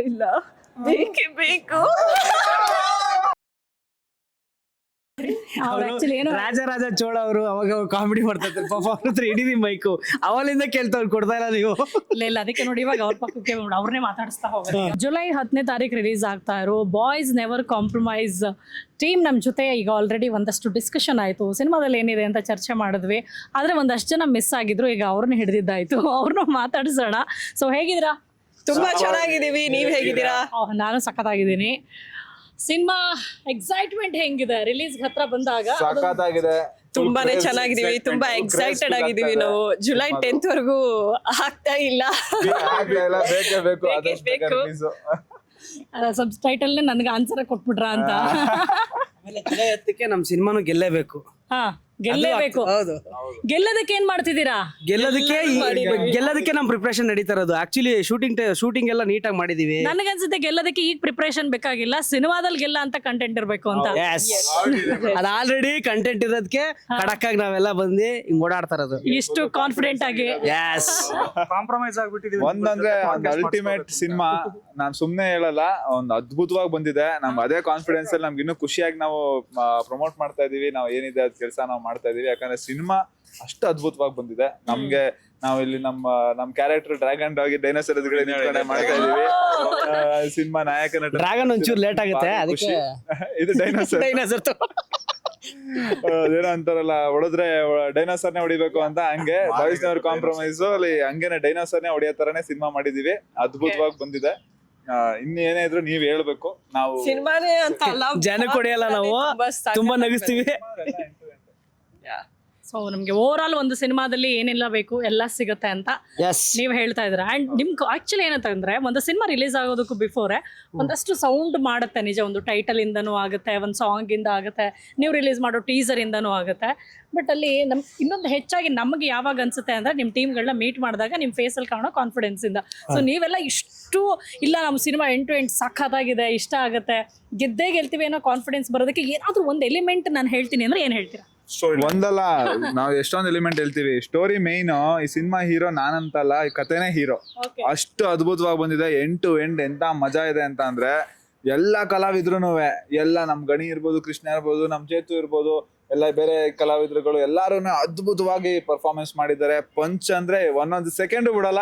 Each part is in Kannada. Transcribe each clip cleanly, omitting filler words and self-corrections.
ಇಲ್ಲ, ಬೇಕೇ ಬೇಕು. ಅವ್ರು actually ಏನು ರಾಜರಾಜ ಚೋಳ ಅವರು ಅವಾಗ ಕಾಮಿಡಿ ಮಾಡ್ತಾ ಇರ್ತಾರೆ ಪಾಪ ಅವ್ರ ಹತ್ರ ಹಿಡೀರಿ ಮೈಕು ಅವಲಿಂದ ಕೇಳ್ತಾವ್ರು ಕೊಡ್ತಾ ಇಲ್ಲ ನೀವು. ಇಲ್ಲ ಅದಕ್ಕೆ ನೋಡಿ ಇವಾಗ ಅವ್ರ ಪಕ್ಕಕ್ಕೆ ಅವ್ರನ್ನೇ ಮಾತಾಡಿಸ್ತಾ ಹೋಗೋದು. ಜುಲೈ 10ನೇ ತಾರೀಕು ರಿಲೀಸ್ ಆಗ್ತಾ ಇರೋ ಬಾಯ್ಸ್ ನೆವರ್ ಕಾಂಪ್ರಮೈಸ್ ಟೀಮ್ ನಮ್ಮ ಜೊತೆ ಈಗ ಆಲ್ರೆಡಿ ಒಂದಷ್ಟು ಡಿಸ್ಕಷನ್ ಆಯಿತು, ಸಿನಿಮಾದಲ್ಲಿ ಏನಿದೆ ಅಂತ ಚರ್ಚೆ ಮಾಡಿದ್ವಿ. ಆದರೆ ಒಂದಷ್ಟು ಜನ ಮಿಸ್ ಆಗಿದ್ರು, ಈಗ ಅವ್ರನ್ನ ಹಿಡಿದಿದ್ದಾಯ್ತು, ಅವ್ರನ್ನ ಮಾತಾಡಿಸೋಣ. ಸೊ ಹೇಗಿದ್ದೀರಾ? ತುಂಬಾ ಚೆನ್ನಾಗಿದ್ದೀವಿ, ನೀವ್ ಹೇಗಿದ್ದೀರಾ? ನಾನು ಸಖತ್ತಾಗಿದ್ದೀನಿ. ಸಿನಿಮಾ ಎಕ್ಸೈಟ್ಮೆಂಟ್ ಹೆಂಗಿದೆ ರಿಲೀಸ್ ಹತ್ರ ಬಂದಾಗ? ಸಖತ್ತಾಗಿದೆ, ತುಂಬಾನೇ ಚೆನ್ನಾಗಿದ್ದೀವಿ, ತುಂಬಾ ಎಕ್ಸೈಟೆಡ್ ಆಗಿದ್ದೀವಿ. ನಾವು ಜುಲೈ 10th ವರೆಗೂ ಆಗ್ತಾ ಇಲ್ಲ. ಬೇಕೇ ಬೇಕು, ಆದಷ್ಟು ಬೇಗ ಬೇಕು. release. ಸಬ್ ಟೈಟಲ್ನೇ ನನಗೆ ಆನ್ಸರ್ ಕೊಟ್ಬಿಟ್ರ ಅಂತ. ಆಮೇಲೆ ಜುಲೈ 10ಕ್ಕೆ ನಮ್ಮ ಸಿನಿಮಾನು ಗೆಲ್ಲೇಬೇಕು. ಹಾ ಗೆಲ್ಲೇಬೇಕು. ಹೌದು, ಗೆಲ್ಲೋದಕ್ಕೆ ಏನ್ ಮಾಡ್ತಿದ್ದೀರಾ? ಗೆಲ್ಲೋದಕ್ಕೆ ನಮ್ ಪ್ರಿಪರೇಷನ್ ನಡೀತಾ ಇರೋದು. ಆಕ್ಚುಲಿ ಶೂಟಿಂಗ್ ಎಲ್ಲ ನೀಟಾಗಿ ಮಾಡಿದೀವಿ. ನನಗನ್ಸುತ್ತೆ ಗೆಲ್ಲೋದಕ್ಕೆ ಈಗ ಪ್ರಿಪರೇಷನ್ ಬೇಕಾಗಿಲ್ಲ, ಸಿನಿಮಾದಲ್ಲಿ ಗೆಲ್ಲ ಅಂತ ಕಂಟೆಂಟ್ ಇರ್ಬೇಕು ಅಂತ. ಅದ್ ಆಲ್ರೆಡಿ ಕಂಟೆಂಟ್ ಇರೋದಕ್ಕೆ ಖಡಕ್ ಆಗಿ ನಾವೆಲ್ಲ ಬಂದು ಹಿಂಗ್ ಓಡಾಡ್ತಾ ಇರೋದು. ಇಷ್ಟು ಕಾನ್ಫಿಡೆಂಟ್ ಆಗಿ ಕಾಂಪ್ರಮೈಸ್ ಆಗ್ಬಿಟ್ಟಿದೀವಿ. ಒಂದಂದ್ರೆ ಒಂದ್ ಅಲ್ಟಿಮೇಟ್ ಸಿನಿಮಾ, ನಾನ್ ಸುಮ್ನೆ ಹೇಳಲ್ಲ, ಒಂದ್ ಅದ್ಭುತವಾಗಿ ಬಂದಿದೆ. ನಮ್ಗೆ ಅದೇ ಕಾನ್ಫಿಡೆನ್ಸ್ ಅಲ್ಲಿ ನಮ್ಗೆ ಇನ್ನೂ ಖುಷಿಯಾಗಿ ನಾವು ಪ್ರಮೋಟ್ ಮಾಡ್ತಾ ಇದೀವಿ. ನಾವು ಏನಿದೆ ಅದ್ ಕೆಲಸ ನಾವು ಮಾಡ್ತಾ ಇದೀವಿ, ಯಾಕಂದ್ರೆ ಸಿನಿಮಾ ಅಷ್ಟು ಅದ್ಭುತವಾಗಿ ಬಂದಿದೆ. ನಮ್ಗೆ ನಾವು ಇಲ್ಲಿ ನಮ್ಮ ಕ್ಯಾರೆಕ್ಟರ್ ಡ್ರ್ಯಾಗನ್ ಡಾಗಿ ಡೈನೋಸರ್ ಎದುರುಗಡೆ ಮಾಡ್ತಾ ಇದೀವಿ. ಸಿನಿಮಾ ನಾಯಕ ನಟ ಡ್ರ್ಯಾಗನ್ ಒಂಚೂರು ಲೇಟ್ ಆಗುತ್ತೆ, ಅದಕ್ಕೆ ಇದು ಡೈನೋಸರ್ ಅದೇನೋ ಅಂತಾರಲ್ಲ, ಹೊಡೆದ್ರೆ ಡೈನೋಸರ್ನೇ ಹೊಡಿಬೇಕು ಅಂತ, ಹಂಗೆ ಬಾಯ್ಸ್ ನವರ್ ಕಾಂಪ್ರಮೈಸ್ ಅಲ್ಲಿ ಹಂಗೇನೆ ಡೈನೋಸರ್ನೇ ಹೊಡಿಯೋ ತರನೇ ಸಿನಿಮಾ ಮಾಡಿದೀವಿ. ಅದ್ಭುತವಾಗಿ ಬಂದಿದೆ. ಇನ್ನು ಏನೇ ಇದ್ರು ನೀವ್ ಹೇಳ್ಬೇಕು. ನಾವು ಸಿನಿಮಾನೇ ಅಂತ ಅಲ್ಲ, ಜನಕ್ಕೆ ಹೊಡೆಯಲ್ಲ, ನಾವು ತುಂಬಾ ನಗಿಸ್ತೀವಿ. ಸೊ ನಮ್ಗೆ ಓವರ್ ಆಲ್ ಒಂದು ಸಿನಿಮಾದಲ್ಲಿ ಏನೆಲ್ಲ ಬೇಕು ಎಲ್ಲ ಸಿಗುತ್ತೆ ಅಂತ ನೀವು ಹೇಳ್ತಾ ಇದ್ರ. ಅಂಡ್ ನಿಮ್ಗೆ ಆಕ್ಚುಲಿ ಏನಂತಂದ್ರೆ ಒಂದು ಸಿನಿಮಾ ರಿಲೀಸ್ ಆಗೋದಕ್ಕೂ ಬಿಫೋರೆ ಒಂದಷ್ಟು ಸೌಂಡ್ ಮಾಡುತ್ತೆ ನಿಜ. ಒಂದು ಟೈಟಲ್ ಇಂದನೂ ಆಗುತ್ತೆ, ಒಂದು ಸಾಂಗ್ ಇಂದ ಆಗುತ್ತೆ, ನೀವು ರಿಲೀಸ್ ಮಾಡೋ ಟೀಸರ್ ಇಂದನೂ ಆಗುತ್ತೆ. ಬಟ್ ಅಲ್ಲಿ ಇನ್ನೊಂದು ಹೆಚ್ಚಾಗಿ ನಮಗೆ ಯಾವಾಗ ಅನ್ಸುತ್ತೆ ಅಂದ್ರೆ ನಿಮ್ಮ ಟೀಮ್ಗಳನ್ನ ಮೀಟ್ ಮಾಡಿದಾಗ ನಿಮ್ಮ ಫೇಸಲ್ಲಿ ಕಾಣೋ ಕಾನ್ಫಿಡೆನ್ಸ್ ಇಂದ. ಸೊ ನೀವೆಲ್ಲ ಇಷ್ಟು ಇಲ್ಲ ನಮ್ಮ ಸಿನಿಮಾ ಎಂಡ್ ಟು ಎಂಡ್ ಸಖತ್ತಾಗಿದೆ, ಇಷ್ಟ ಆಗುತ್ತೆ, ಗೆದ್ದೇ ಗೆಲ್ತೀವಿ ಅನ್ನೋ ಕಾನ್ಫಿಡೆನ್ಸ್ ಬರೋದಕ್ಕೆ ಏನಾದ್ರೂ ಒಂದು ಎಲಿಮೆಂಟ್ ನಾನು ಹೇಳ್ತೀನಿ ಅಂದ್ರೆ ಏನ್ ಹೇಳ್ತೀರಾ? ಒಂದಲ್ಲ, ನಾವು ಎಷ್ಟೊಂದು ಎಲಿಮೆಂಟ್ ಹೇಳ್ತೀವಿ. ಸ್ಟೋರಿ ಮೇನ್, ಈ ಸಿನಿಮಾ ಹೀರೋ ನಾನಂತಲ್ಲ, ಈ ಕಥೆನೇ ಹೀರೋ. ಅಷ್ಟು ಅದ್ಭುತವಾಗಿ ಬಂದಿದೆ. ಎಂಡ್ ಟು ಎಂಡ್ ಎಂತ ಮಜಾ ಇದೆ ಅಂತ ಅಂದ್ರೆ, ಎಲ್ಲ ಕಲಾವಿದ್ರು ಎಲ್ಲ ನಮ್ ಗಣಿ ಇರ್ಬೋದು, ಕೃಷ್ಣ ಇರ್ಬೋದು, ನಮ್ ಚೇತು ಇರ್ಬೋದು, ಎಲ್ಲ ಬೇರೆ ಕಲಾವಿದರುಗಳು ಎಲ್ಲಾರು ಅದ್ಭುತವಾಗಿ ಪರ್ಫಾರ್ಮೆನ್ಸ್ ಮಾಡಿದ್ದಾರೆ. ಪಂಚ್ ಅಂದ್ರೆ ಒಂದೊಂದು ಸೆಕೆಂಡ್ ಬಿಡಲ್ಲ,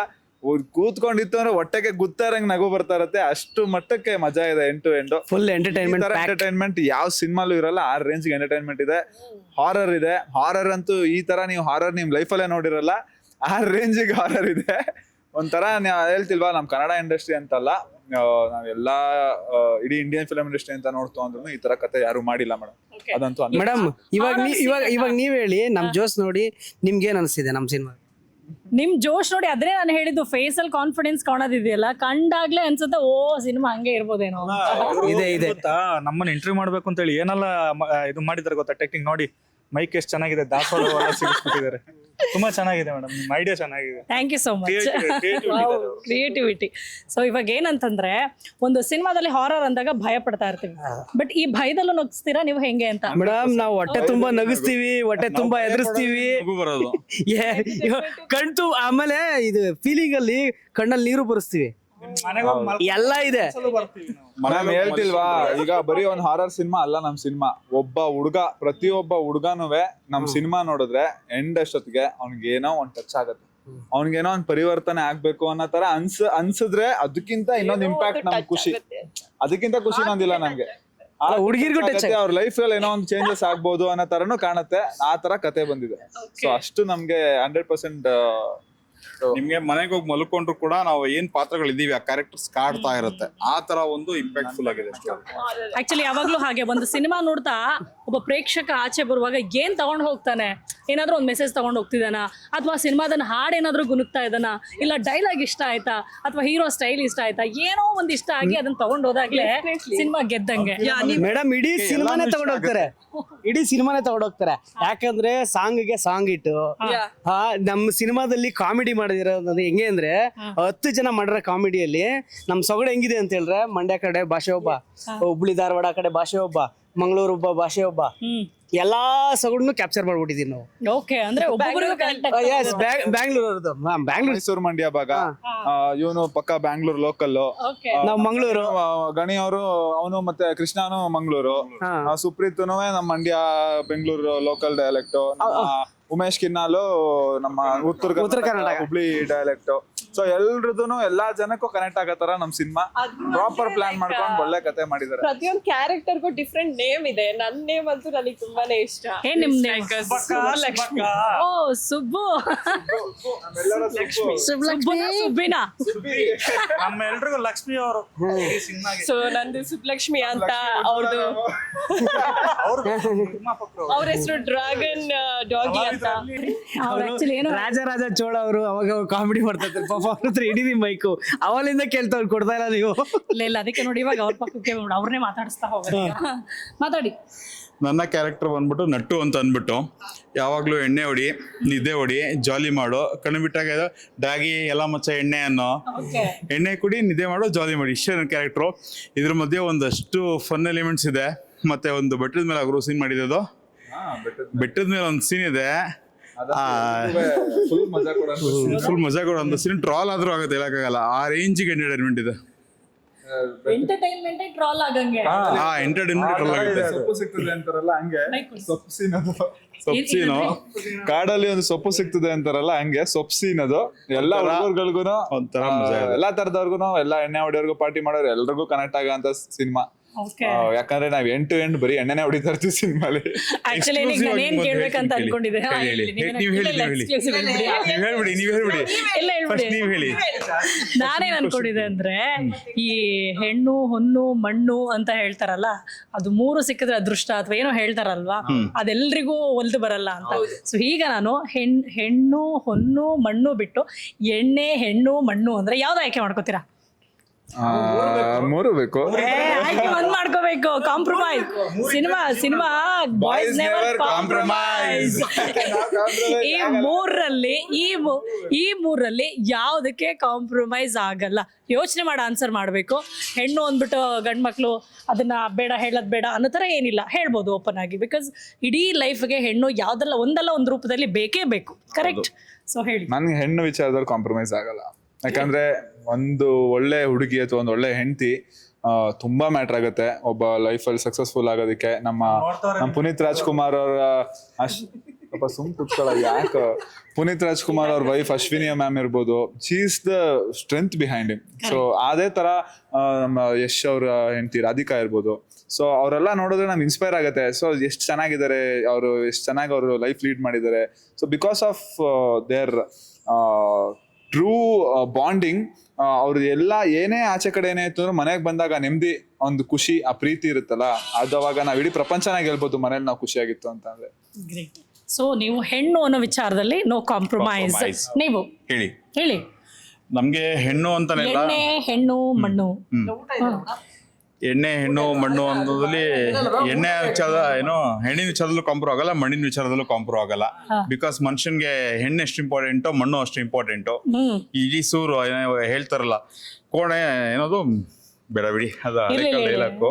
ಕೂತ್ಕೊಂಡಿತ್ತು ಅಂದ್ರೆ ಹೊಟ್ಟೆಗೆ ಗುತ್ತಾರಂಗ್ ನಗು ಬರ್ತಾ ಇರತ್ತೆ. ಅಷ್ಟು ಮಟ್ಟಕ್ಕೆ ಮಜಾ ಇದೆ. End to end full entertainment ಯಾವ ಸಿನಿಮಾಲು ಇರಲ್ಲ, ಆ ರೇಂಜ್ ಎಂಟರ್ಟೈನ್ಮೆಂಟ್ ಇದೆ. ಹಾರರ್ ಇದೆ. ಹಾರರ್ ಅಂತೂ ಈ ತರ ನೀವು ಹಾರರ್ ನಿಮ್ ಲೈಫಲ್ಲೇ ನೋಡಿರಲ್ಲ, ಆ ರೇಂಜಿಗೆ ಹಾರರ್ ಇದೆ. ಒಂಥರ ಹೇಳ್ತಿಲ್ವಾ, ನಮ್ ಕನ್ನಡ ಇಂಡಸ್ಟ್ರಿ ಅಂತಲ್ಲ, ನಾವೆಲ್ಲಾ ಇಡೀ ಇಂಡಿಯನ್ ಫಿಲಂ ಇಂಡಸ್ಟ್ರಿ ಅಂತ ನೋಡ್ತು ಅಂದ್ರೂ ಈ ತರ ಕತೆ ಯಾರು ಮಾಡಿಲ್ಲ ಮೇಡಮ್. ಅದಂತೂ ಮೇಡಮ್ ಇವಾಗ ನೀವ್ ಹೇಳಿ, ನಮ್ ಜೋಸ್ ನೋಡಿ ನಿಮ್ಗೆ ಏನ್ ಅನಿಸ್ತಿದೆ ನಮ್ ಸಿನಿಮಾ? ನಿಮ್ ಜೋಶ್ ನೋಡಿ, ಅದೇ ನಾನು ಹೇಳಿದ್ದು, ಫೇಸ್ ಅಲ್ಲಿ ಕಾನ್ಫಿಡೆನ್ಸ್ ಕಾಣೋದಿದೆಯಲ್ಲ, ಕಂಡಾಗ್ಲೇ ಅನ್ಸುತ್ತೆ ಓ ಸಿನಿಮಾ ಹಂಗೆ ಇರ್ಬೋದೇನೋ. ಇದೆ ನಮ್ಮನ್ನ ಇಂಟರ್ವ್ಯೂ ಮಾಡ್ಬೇಕು ಅಂತ ಹೇಳಿ ಏನೆಲ್ಲ ಇದು ಮಾಡಿದಾರೆ ಗೊತ್ತಾ? ಟೆಕ್ನಿಕ್ ನೋಡಿ, ಮೈಕ್ ಎಷ್ಟು ಚೆನ್ನಾಗಿದೆ, ದಾಸವಾಳ ಸಿಗಿಸ್ಬಿಟ್ಟಿದ್ದಾರೆ. ತುಂಬಾ ಚೆನ್ನಾಗಿದೆ ಮೇಡಮ್, ನಿಮ್ಮ ಐಡಿಯಾ ಚೆನ್ನಾಗಿದೆ. Thank you so much. Creativity. So ಇವಾಗ ಏನಂತಂದ್ರೆ, ಒಂದು ಸಿನಿಮಾದಲ್ಲಿ ಹಾರರ್ ಅಂದಾಗ ಭಯ ಪಡ್ತಾ ಇರ್ತೀವಿ, ಬಟ್ ಈ ಭಯದಲ್ಲೂ ನಗಿಸ್ತೀರಾ ನೀವು ಹೆಂಗೆ ಅಂತ? ಮೇಡಮ್ ನಾವು ಹೊಟ್ಟೆ ತುಂಬಾ ನಗಿಸ್ತೀವಿ, ಹೊಟ್ಟೆ ತುಂಬಾ ಎದುರಿಸ್ತೀವಿ, ಕಣ್ತು ಆಮೇಲೆ ಇದು ಫೀಲಿಂಗ್ ಅಲ್ಲಿ ಕಣ್ಣಲ್ಲಿ ನೀರು ಬರಿಸ್ತೀವಿ, ಎಲ್ಲ ಇದೆ. ಮೇಡಮ್ ಹೇಳ್ತಿಲ್ವಾ, ಈಗ ಬರೀ ಒಂದ್ ಹಾರರ್ ಸಿನಿಮಾ ಅಲ್ಲ ನಮ್ ಸಿನಿಮಾ. ಒಬ್ಬ ಹುಡುಗ, ಪ್ರತಿಯೊಬ್ಬ ಹುಡುಗನುವೆ ನಮ್ ಸಿನಿಮಾ ನೋಡಿದ್ರೆ ಎಂಡ್ ಅಷ್ಟೊತ್ತಿಗೆ ಅವ್ನಿಗೇನೋ ಒಂದ್ ಟಚ್ ಆಗತ್ತೆ, ಅವ್ನಿಗೇನೋ ಒಂದ್ ಪರಿವರ್ತನೆ ಆಗ್ಬೇಕು ಅನ್ನೋ ತರ ಅನ್ಸಿದ್ರೆ ಅದಕ್ಕಿಂತ ಇನ್ನೊಂದ್ ಇಂಪ್ಯಾಕ್ಟ್ ನಮ್ಗೆ ಖುಷಿ. ಅದಕ್ಕಿಂತ ಖುಷಿ ಇನ್ನೊಂದಿಲ್ಲ ನಮ್ಗೆ. ಹುಡುಗಿರ್ಗೂ ಅವ್ರ ಲೈಫ್ ಅಲ್ಲಿ ಏನೋ ಒಂದು ಚೇಂಜಸ್ ಆಗ್ಬೋದು ಅನ್ನೋ ತರನು ಕಾಣುತ್ತೆ. ಆ ತರ ಕತೆ ಬಂದಿದೆ. ಸೊ ಅಷ್ಟು ನಮ್ಗೆ 100% ನಿಮ್ಗೆ ಮನೆಗೆ ಹೋಗಿ ಮಲ್ಕೊಂಡ್ರು ಕೂಡ ನಾವು ಏನ್ ಪಾತ್ರಗಳಿದೀವಿ ಆ ಕ್ಯಾರೆಕ್ಟರ್ಸ್ ಕಾಡ್ತಾ ಇರುತ್ತೆ. ಆ ತರ ಒಂದು ಇಂಪ್ಯಾಕ್ಟ್ಫುಲ್ ಆಗಿದೆ. ಆಕ್ಚುಲಿ ಯಾವಾಗ್ಲೂ ಹಾಗೆ, ಒಂದು ಸಿನಿಮಾ ನೋಡ್ತಾ ಒಬ್ಬ ಪ್ರೇಕ್ಷಕ ಆಚೆ ಬರುವಾಗ ಏನ್ ತಗೊಂಡ್ ಹೋಗ್ತಾನೆ, ಏನಾದ್ರೂ ಒಂದು ಮೆಸೇಜ್ ತಗೊಂಡ್ ಹೋಗ್ತಿದ್ದಾನ, ಅಥವಾ ಸಿನಿಮಾದನ್ನ ಹಾಡು ಏನಾದ್ರೂ ಗುನುಕ್ತಾ ಇದ್ದಾನ, ಇಲ್ಲ ಡೈಲಾಗ್ ಇಷ್ಟ ಆಯ್ತಾ, ಅಥವಾ ಹೀರೋ ಸ್ಟೈಲ್ ಇಷ್ಟ ಆಯ್ತಾ, ಏನೋ ಒಂದ್ ಇಷ್ಟ ಆಗಿ ಅದನ್ನ ತಗೊಂಡ್ ಹೋದಾಗ್ಲೇ ಸಿನಿಮಾ ಗೆದ್ದಂಗೆ. ಮೇಡಮ್ ಇಡೀ ಸಿನಿಮಾನೇ ತಗೊಂಡೋಗ್ತಾರೆ, ಯಾಕಂದ್ರೆ ಸಾಂಗ್ಗೆ ಸಾಂಗ್ ಇಟ್ಟು ನಮ್ಮ ಸಿನಿಮಾದಲ್ಲಿ ಕಾಮಿಡಿ ಮಾಡಿದಿರೋದು ಹೆಂಗೆ ಅಂದ್ರೆ, 10 ಜನ ಮಾಡಿರೋ ಕಾಮಿಡಿಯಲ್ಲಿ ನಮ್ ಸೊಗಡು ಹೆಂಗಿದೆ ಅಂತ ಹೇಳಿದ್ರೆ, ಮಂಡ್ಯ ಕಡೆ ಭಾಷೆ ಒಬ್ಬ, ಹುಬ್ಳಿ ಧಾರವಾಡ ಕಡೆ ಭಾಷೆ ಒಬ್ಬ, ಮಂಗಳೂರು ಒಬ್ಬ ಭಾಷೆ ಒಬ್ಬ, ಎಲ್ಲಾ ಸೊಗಡನ್ನು ಕ್ಯಾಪ್ಚರ್ ಮಾಡ್ಬಿಟ್ಟಿದೀವಿ ನಾವು. ಓಕೆ ಅಂದ್ರೆ ಒಬ್ಬೊಬ್ಬರಿಗೂ ಕರೆಕ್ಟ್ ಎಸ್ ಬ್ಯಾಂಗ್ಳೂರ್ ಅವ್ರದ್ದು ಬ್ಯಾಂಗ್ಳೂರ್, ಮೈಸೂರು ಮಂಡ್ಯ ಭಾಗ, ಇವನು ಪಕ್ಕ ಬ್ಯಾಂಗ್ಳೂರ್ ಲೋಕಲ್, ಓಕೆ ನಾವು ಮಂಗಳೂರು. ಗಣಿ ಅವರು ಅವನು ಮತ್ತೆ ಕೃಷ್ಣನು ಮಂಗ್ಳೂರು, ಸುಪ್ರೀತ್ನು ನಮ್ಮ ಮಂಡ್ಯ ಬೆಂಗಳೂರು ಲೋಕಲ್ ಡೈಲೆಕ್ಟ್, ಉಮೇಶ್ ಕಿನ್ನಾಲು ನಮ್ಮ ಉತ್ತರ ಕನ್ನಡ ಹುಬ್ಳಿ ಡೈಲೆಕ್ಟ್. ಸೊ ಎಲ್ರದೂನು ಎಲ್ಲಾ ಜನಕ್ಕೂ ಕನೆಕ್ಟ್ ಆಗತ್ತಾರ ನಮ್ ಸಿನಿಮಾ ಪ್ರಾಪರ್ ಪ್ಲಾನ್ ಮಾಡ್ಕೊಂಡು ಒಳ್ಳೆ ಕತೆ ಮಾಡಿದಾರೆ. ಪ್ರತಿಯೊಂದು ಕ್ಯಾರೆಕ್ಟರ್ಗೂ ಡಿಫ್ರೆಂಟ್ ನೇಮ್ ಇದೆ. ನನ್ನ ನೇಮ್ ಅಂತೂ ನನಗೆ ತುಂಬಾನೇ ಇಷ್ಟ. ಏನ್ ನಿಮ್ ನೇಮ್? ಲಕ್ಷ್ಮಿ. ಓ ಸುಬ್ಬು. ಸುಬ್ಬಿನಾ? ನಮ್ಮ ಎಲ್ರಿಗೂ ಲಕ್ಷ್ಮಿ ಅವರು ಸೊ ನಂದು ಸುಬ್ಲಕ್ಷ್ಮಿ ಅಂತ, ಅವ್ರದ್ದು ಅವ್ರ ಹೆಸರು ಡ್ರ್ಯಾಗನ್ ಡಾಗಿ ಅಂತ. ಅವ್ರು ಆಕ್ಚುಲಿ ಏನು ರಾಜರಾಜ ಚೋಳ ಅವರು ಅವಾಗ ಕಾಮಿಡಿ ಮಾಡ್ತಾ ಇದ್ರು ಪಾಪ, ಅವ್ರ ಹತ್ರ ಹಿಡಿದಿ ಮೈಕು ಅವಲಿಂದ ಕೇಳ್ತಾ ಕೊಡ್ತಾ ಇಲ್ಲ ನೀವು. ಇಲ್ಲ ಅದಕ್ಕೆ ನೋಡಿ ಇವಾಗ ಅವ್ರ ಪಕ್ಕಕ್ಕೆ ಅವ್ರನ್ನೇ ಮಾತಾಡಿಸ್ತಾ ಹೋಗೋದು. ಮಾತಾಡಿ. ನನ್ನ ಕ್ಯಾರೆಕ್ಟರ್ ಬಂದ್ಬಿಟ್ಟು ನಟ್ಟು ಅಂತ ಅಂದ್ಬಿಟ್ಟು ಯಾವಾಗಲೂ ಎಣ್ಣೆ ಹೊಡಿ, ನಿದ್ದೆ ಹೊಡಿ, ಜಾಲಿ ಮಾಡು, ಕಣ್ಣು ಬಿಟ್ಟಾಗ ಡಾಗಿ ಎಲ್ಲ ಮಚ್ಚ ಎಣ್ಣೆ ಅನ್ನೋ, ಎಣ್ಣೆ ಕುಡಿ, ನಿದ್ದೆ ಮಾಡು, ಜಾಲಿ ಮಾಡಿ, ಇಷ್ಟೇ ನನ್ನ ಕ್ಯಾರೆಕ್ಟ್ರು. ಇದ್ರ ಮಧ್ಯೆ ಒಂದಷ್ಟು ಫನ್ ಎಲಿಮೆಂಟ್ಸ್ ಇದೆ. ಮತ್ತೆ ಒಂದು ಬೆಟ್ಟದ ಮೇಲೆ ಅವರು ಸೀನ್ ಮಾಡಿದ್ದು, ಬೆಟ್ಟದ ಮೇಲೆ ಒಂದು ಸೀನ್ ಇದೆ, ಫುಲ್ ಮಜಾ ಕೊಡೋ ಒಂದು ಸೀನ್. ಟ್ರಾಲ್ ಆದ್ರೂ ಆಗುತ್ತೆ, ಹೇಳಕ್ಕಾಗಲ್ಲ, ಆ ರೇಂಜಿಗೆ ಎಂಟರ್ಟೈನ್ಮೆಂಟ್ ಇದೆ. ಎಂಟರ್ಟೈನ್ಮೆಂಟ್ ಟ್ರಾಲ್ ಆಗಂಗೆ. ಎಂಟರ್ಟೈನ್ಮೆಂಟ್ ಟ್ರಾಲ್ ಆಗುತ್ತೆ. ಸೊಪ್ಪು ಸಿಗ್ತದೆ ಅಂತಾರಲ್ಲ ಹಂಗೆ, ಸೊಪ್ಪು ಸೀನ್ ಅದು. ಸೊಪ್ಸೀನು ಕಾಡಲ್ಲಿ ಒಂದು ಸೊಪ್ಪು ಸಿಗ್ತದೆ ಅಂತಾರಲ್ಲ ಹಂಗೆ ಸೊಪ್ಪು ಸೀನ್ ಅದು. ಎಲ್ಲ ಹುಡುಗರ್ಗಳಿಗೂ ಒಂಥರ ಮಜಾ ಇದೆ. ಎಲ್ಲಾ ತರದವ್ರಿಗೂ, ಎಲ್ಲ ಎಣ್ಣೆ ಹೊಡಿಯೋರ್ಗು, ಪಾರ್ಟಿ ಮಾಡೋರು ಎಲ್ರಿಗೂ ಕನೆಕ್ಟ್ ಆಗೋ ಸಿನಿಮಾ. ಯಾಕಂದ್ರೆ ನಾವ್ ಎಂಟು ಬರೀ ಎಣ್ಣೆನೆ ಹೊಡಿತಾ ಇರ್ತೀವಿ ಸಿನಿಮಾಲಿ. ಆಕ್ಚುಲಿ ಏನ್ ಕೇಳ್ಬೇಕಂತ ಅನ್ಕೊಂಡಿದ್ದೆ. ನಾನೇನ್ ಅನ್ಕೊಂಡಿದ್ದೆ ಅಂದ್ರೆ, ಈ ಹೆಣ್ಣು ಹೊನ್ನು ಮಣ್ಣು ಅಂತ ಹೇಳ್ತಾರಲ್ಲ, ಅದು ಮೂರು ಸಿಕ್ಕಿದ್ರೆ ಅದೃಷ್ಟ ಅಥವಾ ಏನೋ ಹೇಳ್ತಾರಲ್ವಾ, ಅದೆಲ್ರಿಗೂ ಒಲ್ದು ಬರಲ್ಲ ಅಂತ. ಸೊ ಈಗ ನಾನು ಹೆಣ್ಣು ಹೊನ್ನು ಮಣ್ಣು ಬಿಟ್ಟು ಎಣ್ಣೆ ಹೆಣ್ಣು ಮಣ್ಣು ಅಂದ್ರೆ ಯಾವ್ದು ಆಯ್ಕೆ ಮಾಡ್ಕೋತೀರಾ? ಮೂರು ಬೇಕು. ಆಯ್ಕೆ ಒಂದ್ ಮಾಡ್ಕೋಬೇಕು. Compromise. Cinema boys never compromise. ಈ ಮೂರಲ್ಲಿ ಯಾವ್ದಕ್ಕೆ ಕಾಂಪ್ರಮೈಸ್ ಆಗಲ್ಲ. ಯೋಚನೆ ಮಾಡಿ ಆನ್ಸರ್ ಮಾಡ್ಬೇಕು. ಹೆಣ್ಣು ಅಂದ್ಬಿಟ್ಟು ಗಂಡ್ ಮಕ್ಳು ಅದನ್ನ ಬೇಡ ಹೇಳೋದ್ ಬೇಡ ಅನ್ನೋ ತರ ಏನಿಲ್ಲ, ಹೇಳ್ಬೋದು ಓಪನ್ ಆಗಿ. ಬಿಕಾಸ್ ಇಡೀ ಲೈಫ್ಗೆ ಹೆಣ್ಣು ಯಾವ್ದಲ್ಲ ಒಂದ್ ರೂಪದಲ್ಲಿ ಬೇಕೇ ಬೇಕು. ಕರೆಕ್ಟ್. ಸೊ ಹೇಳಿ. ನನ್ಗೆ ಹೆಣ್ಣು ವಿಚಾರದಲ್ಲಿ ಕಾಂಪ್ರಮೈಸ್ ಆಗಲ್ಲ. ಯಾಕಂದ್ರೆ ಒಂದು ಒಳ್ಳೆ ಹುಡುಗಿ ಅಥವಾ ಒಂದು ಒಳ್ಳೆ ಹೆಂಡತಿ ತುಂಬಾ ಮ್ಯಾಟರ್ ಆಗುತ್ತೆ ಒಬ್ಬ ಲೈಫಲ್ಲಿ ಸಕ್ಸಸ್ಫುಲ್ ಆಗೋದಕ್ಕೆ. ನಮ್ಮ ಪುನೀತ್ ರಾಜ್ಕುಮಾರ್ ಅವರ ಪುನೀತ್ ರಾಜ್ಕುಮಾರ್ ಅವ್ರ ವೈಫ್ ಅಶ್ವಿನಿಯ ಮ್ಯಾಮ್ ಇರ್ಬೋದು, she is the strength behind him. So ಅದೇ ತರ ನಮ್ಮ ಯಶ್ ಅವ್ರ ಹೆಂಡತಿ ರಾಧಿಕಾ ಇರ್ಬೋದು. ಸೊ ಅವರೆಲ್ಲ ನೋಡಿದ್ರೆ ನಮ್ಗೆ ಇನ್ಸ್ಪೈರ್ ಆಗುತ್ತೆ. ಸೊ ಎಷ್ಟು ಚೆನ್ನಾಗಿದ್ದಾರೆ ಅವರು, ಎಷ್ಟು ಚೆನ್ನಾಗಿ ಅವರು ಲೈಫ್ ಲೀಡ್ ಮಾಡಿದ್ದಾರೆ. So because of their true bonding, ಅವ್ರು ಎಲ್ಲ ಏನೇ ಆಚೆ ಕಡೆ ಏನೇ ಇತ್ತು ಮನೆಗೆ ಬಂದಾಗ ನೆಮ್ಮದಿ, ಒಂದು ಖುಷಿ, ಆ ಪ್ರೀತಿ ಇರುತ್ತಲ್ಲ, ಅದು ಅವಾಗ ನಾವ್ ಇಡೀ ಪ್ರಪಂಚನಾಗ ಹೇಳ್ಬೋದು ಮನೇಲಿ ನಾವು ಖುಷಿಯಾಗಿತ್ತು ಅಂತ ಅಂದ್ರೆ. ಸೊ ನೀವು ಹೆಣ್ಣು ಅನ್ನೋ ವಿಚಾರದಲ್ಲಿ ನೋ ಕಾಂಪ್ರಮೈಸ್. ನೀವು ಹೇಳಿ. ನಮ್ಗೆ ಹೆಣ್ಣು ಅಂತಾನೆ ಹೆಣ್ಣು ಮಣ್ಣು, ಎಣ್ಣೆ ಹೆಣ್ಣು ಮಣ್ಣು ಅನ್ನೋದ್ರಲ್ಲಿ ಎಣ್ಣೆ ವಿಚಾರ ಏನೋ ಹೆಣ್ಣಿನ ವಿಚಾರದಲ್ಲೂ ಕಾಂಪ್ರೋ ಆಗಲ್ಲ, ಮಣ್ಣಿನ ವಿಚಾರದಲ್ಲೂ ಕಾಂಪ್ರೋ ಆಗಲ್ಲ. ಬಿಕಾಸ್ ಮನುಷ್ಯನ್ಗೆ ಹೆಣ್ಣು ಎಷ್ಟು ಇಂಪಾರ್ಟೆಂಟು, ಮಣ್ಣು ಅಷ್ಟು ಇಂಪಾರ್ಟೆಂಟು. ಇಡೀ ಸೂರು ಹೇಳ್ತಾರಲ್ಲ, ಕೋಣೆ ಏನದು ಬೇಡ ಬಿಡಿ, ಅದ ಡೈಲಾಗು,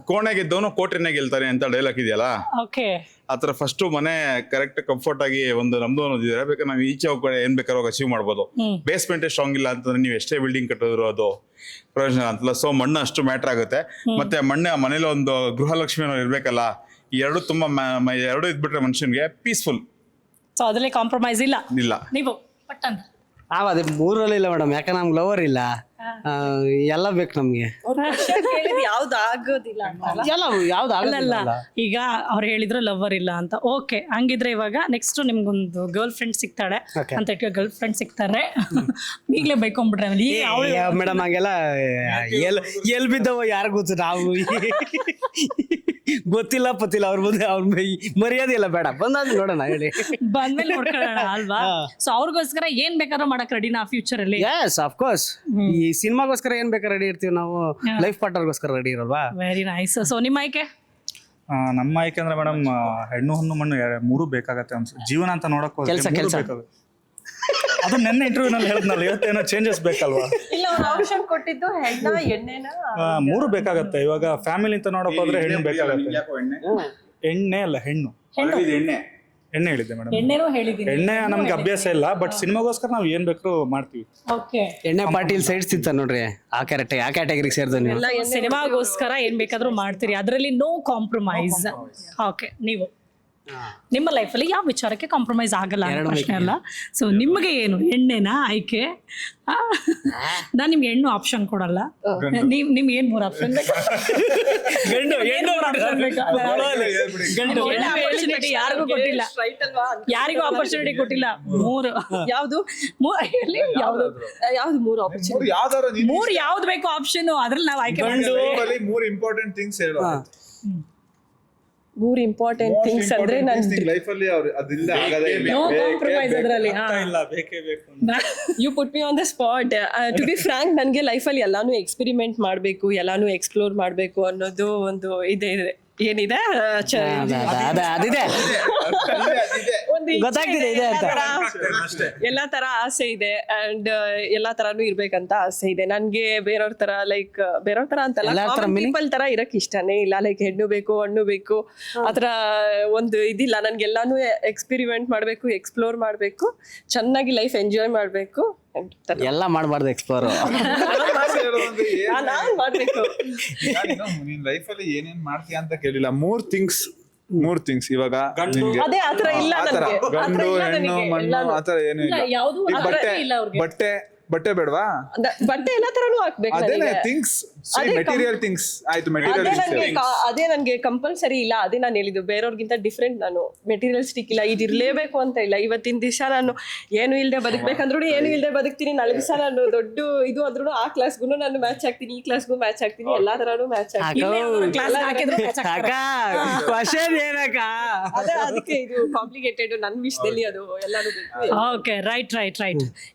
ಕೋಣೆ ಗೆದ್ದವನು ಕೋಟೆನೆ ಗೆಲ್ತಾನೆ ಅಂತ ಡೈಲಾಗ್ ಇದೆಯಲ್ಲ, ಆತರ ಫಸ್ಟ್ ಮನೆ ಕರೆಕ್ಟ್ ಕಂಫರ್ಟ್ ಆಗಿ ಒಂದು ನಮ್ದು ಅನ್ನೋದಿದ್ರೆ ಬೇಕಾದ್ರೆ ನಾವು ಈಚೆ ಹೋಗಿ ಏನ್ ಬೇಕಾದ್ರೂ ಅಚೀವ್ ಮಾಡ್ಬೋದು. ಬೇಸ್ಮೆಂಟ್ ಸ್ಟ್ರಾಂಗ್ ಇಲ್ಲ ಅಂತಂದ್ರೆ ನೀವು ಎಷ್ಟೇ ಬಿಲ್ಡಿಂಗ್ ಕಟ್ಟಿದ್ರು ಅದು ಪ್ರಯೋಜನ ಅಂತಲ್ಲ. ಸೊ ಮಣ್ಣು ಅಷ್ಟು ಮ್ಯಾಟರ್ ಆಗುತ್ತೆ. ಮತ್ತೆ ಮನೇಲಿ ಒಂದು ಗೃಹಲಕ್ಷ್ಮಿ ಇರ್ಬೇಕಲ್ಲ, ಈ ಎರಡು ತುಂಬಾ ಎರಡು ಇದ್ಬಿಟ್ರೆ ಮನುಷ್ಯನ್ಗೆ ಪೀಸ್ಫುಲ್. ಸೊ ಅದ್ರಲ್ಲಿ ಕಾಂಪ್ರಮೈಸ್ ಇಲ್ಲ. ನೀವು ಅದೇ ಮೂರಲ್ಲಿ ಇಲ್ಲ ಮೇಡಮ್, ಯಾಕಂದ್ರೆ ನಮ್ಗೆ ಲವರ್ ಇಲ್ಲ, ಎಲ್ಲ ಬೇಕು ನಮ್ಗೆ. ಯಾವ್ದು ಆಗೋದಿಲ್ಲ ಅಲ್ಲ, ಈಗ ಅವ್ರು ಹೇಳಿದ್ರು ಲವರ್ ಇಲ್ಲ ಅಂತ. ಓಕೆ, ಹಂಗಿದ್ರೆ ಇವಾಗ ನೆಕ್ಸ್ಟ್ ನಿಮ್ಗೊಂದು ಗರ್ಲ್ ಫ್ರೆಂಡ್ ಸಿಗ್ತಾಳೆ ಅಂತ ಇಟ್ಕೊ, ಗರ್ಲ್ ಫ್ರೆಂಡ್ ಸಿಗ್ತಾರೆ, ಈಗಲೇ ಬೈಕೊಂಡ್ಬಿಟ್ರೆ ಮೇಡಮ್ ಹಂಗೆಲ್ಲ ಎಲ್ ಬಿದ್ದವ ಯಾರು ಗೊತ್ತು, ನಾವು ಗೊತ್ತಿಲ್ಲ ಪತ್ತಿಲ್ಲ ಅವ್ರ ಮುಂದೆ ಅವ್ರ ಮರ್ಯಾದೆ ಇಲ್ಲ, ಬೇಡ ಬಂದಾದ್ಮೇಲೆ ನೋಡೋಣ, ಹೇಳಿ ಬಂದ್ಮೇಲೆ ನೋಡ್ಕೊಳ್ಳೋಣ ಅಲ್ವಾ. ಸೊ ಅವ್ರಿಗೋಸ್ಕರ ಏನ್ ಬೇಕಾದ್ರೂ ಮಾಡಕ್ ರೆಡಿ ನಾ ಫ್ಯೂಚರ್ ಅಲ್ಲಿ? Yes of course. ಈ ಸಿನಿಮಾಗೋಸ್ಕರ ಏನ್ ಬೇಕಾದ್ರೆ ರೆಡಿ ಇರ್ತೀವಿ ನಾವು, ಲೈಫ್ ಪಾರ್ಟ್ನರ್ಗೋಸ್ಕರ ರೆಡಿ ಇರಲ್ವಾ? Very nice. ಸೊ ನಿಮ್ಮ ಆಯ್ಕೆ? ನಮ್ಮ ಆಯ್ಕೆ ಅಂದ್ರೆ ಮೇಡಮ್ ಹೆಣ್ಣು ಹೊನ್ನು ಮಣ್ಣು ಮೂರು ಬೇಕಾಗತ್ತೆ ಅನ್ಸುತ್ತೆ. ಜೀವನ ಅಂತ ನೋಡಕ್ ಕೆಲಸ ಅದು ನೆನ್ನೆ ಇಂಟರ್ವ್ಯೂ ನಲ್ಲಿ ಹೇಳಿದ್ನಲ್ಲ, ಇವತ್ತೇನೋ ಚೇಂಜಸ್ ಬೇಕಲ್ವಾ? ಇಲ್ಲ ಅವ್ರು ಆಪ್ಷನ್ ಕೊಟ್ಟಿದ್ದು ಹೆಣ್ಣ ಎಣ್ಣೆನ. ಮೂರು ಬೇಕಾಗತ್ತೆ. ಇವಾಗ ಫ್ಯಾಮಿಲಿ ಅಂತ ನೋಡಕ್ ಹೋದ್ರೆ ಹೆಣ್ಣು ಬೇಕಾಗತ್ತೆ. ಎಣ್ಣೆ ಅಲ್ಲ, ಹೆಣ್ಣು. ಎಣ್ಣೆ ಹೇಳಿದ್ದೆ ಮೇಡಮ್. ಎಣ್ಣೆನೂ ಹೇಳಿದೀನಿ. ಎಣ್ಣೆ ನಮ್ಗೆ ಅಭ್ಯಾಸ ಇಲ್ಲ, ಬಟ್ ಸಿನಿಮಾಗೋಸ್ಕರ ನಾವು ಏನ್ ಬೇಕಾದ್ರೂ ಮಾಡ್ತೀವಿ. ಓಕೆ. ಎಣ್ಣೆ ಪಾಟೀಲ್ ಸೈಡ್ಸ್ ಇತ್ತ ನೋಡ್ರಿ, ಆ ಕ್ಯಾಟಗರಿಗೆ ಸೇರಿದ ನೀವು. ಸಿನಿಮಾಗೋಸ್ಕರ ಏನ್ ಬೇಕಾದ್ರೂ ಮಾಡ್ತೀರಿ, ಅದರಲ್ಲಿ ನೋ ಕಾಂಪ್ರಮೈಸ್. ಓಕೆ, ನೀವು ನಿಮ್ಮ ಲೈಫಲ್ಲಿ ಯಾವ ವಿಚಾರಕ್ಕೆ ಕಾಂಪ್ರಮೈಸ್ ಆಗಲ್ಲ ಅನ್ನೋ ಪ್ರಶ್ನೆ ಅಲ್ಲ. ಸೊ ನಿಮಗೆ ಏನು ಎಣ್ಣೆನಾ ಆಯ್ಕೆ? ನಾನು ನಿಮ್ಗೆ ಹೆಣ್ಣು ಆಪ್ಷನ್ ಕೊಡಲ್ಲ. ನಿಮ್ಗೆ ಏನ್ 3 ಆಪ್ಷನ್ ಬೇಕಾ? ಯಾರಿಗೂ ಕೊಟ್ಟಿಲ್ಲ, ಯಾರಿಗೂ ಆಪರ್ಚುನಿಟಿ ಕೊಟ್ಟಿಲ್ಲ. 3 ಯಾವ್ದು ಯಾವ್ದು 3 ಆಪರ್ಚುನಿಟಿ? 3 ಯಾವ್ದು ಬೇಕು ಆಪ್ಷನ್, ಅದ್ರಲ್ಲಿ ನಾವು ಆಯ್ಕೆ ಮಾಡ್ತೀವಿ. 3 ಇಂಪಾರ್ಟೆಂಟ್ ಥಿಂಗ್ಸ್ ಹೇಳು. 3 ಇಂಪಾರ್ಟೆಂಟ್ ಥಿಂಗ್ಸ್ ಅಂದ್ರೆ ನನ್ನ ಲೈಫ್ ಅಲ್ಲಿ ಅದಿಲ್ಲ ಆಗದೇ ಇಲ್ಲ. ನೋ ಕಾಂಪ್ರಮೈಸ್ ಅದರಲ್ಲಿ. ಇಲ್ಲ, ಬೇಕೇ ಬೇಕು. You put me on the spot. To be frank, ನನಗೆ ಲೈಫಲ್ಲಿ ಎಲ್ಲಾನು ಎಕ್ಸ್ಪೆರಿಮೆಂಟ್ ಮಾಡಬೇಕು, ಎಲ್ಲಾನು ಎಕ್ಸ್ಪ್ಲೋರ್ ಮಾಡಬೇಕು ಅನ್ನೋದು ಒಂದು ಇದೆ. ಏನಿದೆ ಅದಿದೆ, ಗೊತ್ತಾಗ್ತಿದೆ ಇದೆ ಅಂತ. ಎಲ್ಲಾ ತರ ಆಸೆ ಇದೆ ಅಂಡ್ ಎಲ್ಲಾ ತರಾನು ಇರ್ಬೇಕಂತ ಆಸೆ ಇದೆ ನನ್ಗೆ. ಬೇರೆಯವ್ರ ತರ ಲೈಕ್ ಬೇರೆಯವ್ರ ತರ ಅಂತಲ್ಲ, ಪೀಪಲ್ ತರ ಇರಕ್ ಇಷ್ಟನೇ ಇಲ್ಲ. ಲೈಕ್ ಹೆಣ್ಣು ಬೇಕು, ಹಣ್ಣು ಬೇಕು, ಆತರ ಒಂದು ಇದಿಲ್ಲ. ನನ್ಗೆಲ್ಲಾನು ಎಕ್ಸ್ಪೆರಿಮೆಂಟ್ ಮಾಡ್ಬೇಕು, ಎಕ್ಸ್ಪ್ಲೋರ್ ಮಾಡ್ಬೇಕು, ಚೆನ್ನಾಗಿ ಲೈಫ್ ಎಂಜಾಯ್ ಮಾಡ್ಬೇಕು. ಎಲ್ಲ ಮಾಡಬಾರ್ದು ಎಕ್ಸ್ಪ್ಲೋರ್. ನಾನ್ ಮಾಡ್ಬೇಕು. ನೀನ್ ಲೈಫ್ ಅಲ್ಲಿ ಏನೇನ್ ಮಾಡ್ತೀಯ ಅಂತ ಕೇಳಿಲ್ಲ. 3 ಥಿಂಗ್ಸ್ ಇವಾಗ ಅದೇ ಆತರ ಇಲ್ಲ ನನ್ಗೆ. ಗಂಡು ಹೆಣ್ಣು ಮಣ್ಣು ಆತರ ಏನು ಇಲ್ಲ. ಯಾವ್ದು ಬಟ್ಟೆ ಬೇಡವಾ? ಬಟ್ಟೆ ಎಲ್ಲಾ ತರನು ಹಾಕ್ಬೇಕು. ಅದೇನೆ ಥಿಂಗ್ಸ್, ಮೆಟೀರಿಯಲ್ ಥಿಂಗ್ಸ್ ಆಯ್ತು. ಅದೇ ನನ್ಗೆ ಕಂಪಲ್ಸರಿ ಇಲ್ಲ. ಅದೇ ನಾನು ಹೇಳಿದ್ದು, ಬೇರೆಯವ್ರಿಗಿಂತ ಡಿಫ್ರೆಂಟ್ ನಾನು. ಮೆಟೀರಿಯಲ್ಸ್ಟಿಕ್ ಇಲ್ಲ, ಇದಿರ್ಲೇಬೇಕು ಅಂತ ಇಲ್ಲ. ಇವತ್ತಿನ ದಿವಸ ನಾನು ಏನು ಇಲ್ಲದೆ ಬದುಕ್ಬೇಕಂದ್ರೂ ಏನು ಇಲ್ಲದೆ ಬದುಕ್ತೀನಿ. ನಾಳೆ ದಿವಸ ನಾನು ದೊಡ್ಡ ಇದು ಅಂದ್ರೂ ಆ ಕ್ಲಾಸ್ಗೂ ನಾನು ಮ್ಯಾಚ್ ಆಗ್ತೀನಿ, ಈ ಕ್ಲಾಸ್ಗೂ ಮ್ಯಾಚ್ ಆಗ್ತೀನಿ, ಎಲ್ಲಾ ತರಾನು ಮ್ಯಾಚ್ ಆಗ್ತೀನಿ. ಅದಕ್ಕೆ ಇದು ಕಾಂಪ್ಲಿಕೇಟೆಡ್ ನನ್ನ ವಿಷಯದಲ್ಲಿ. ಅದು ಎಲ್ಲಾನು ಬೇಕು. Okay, right.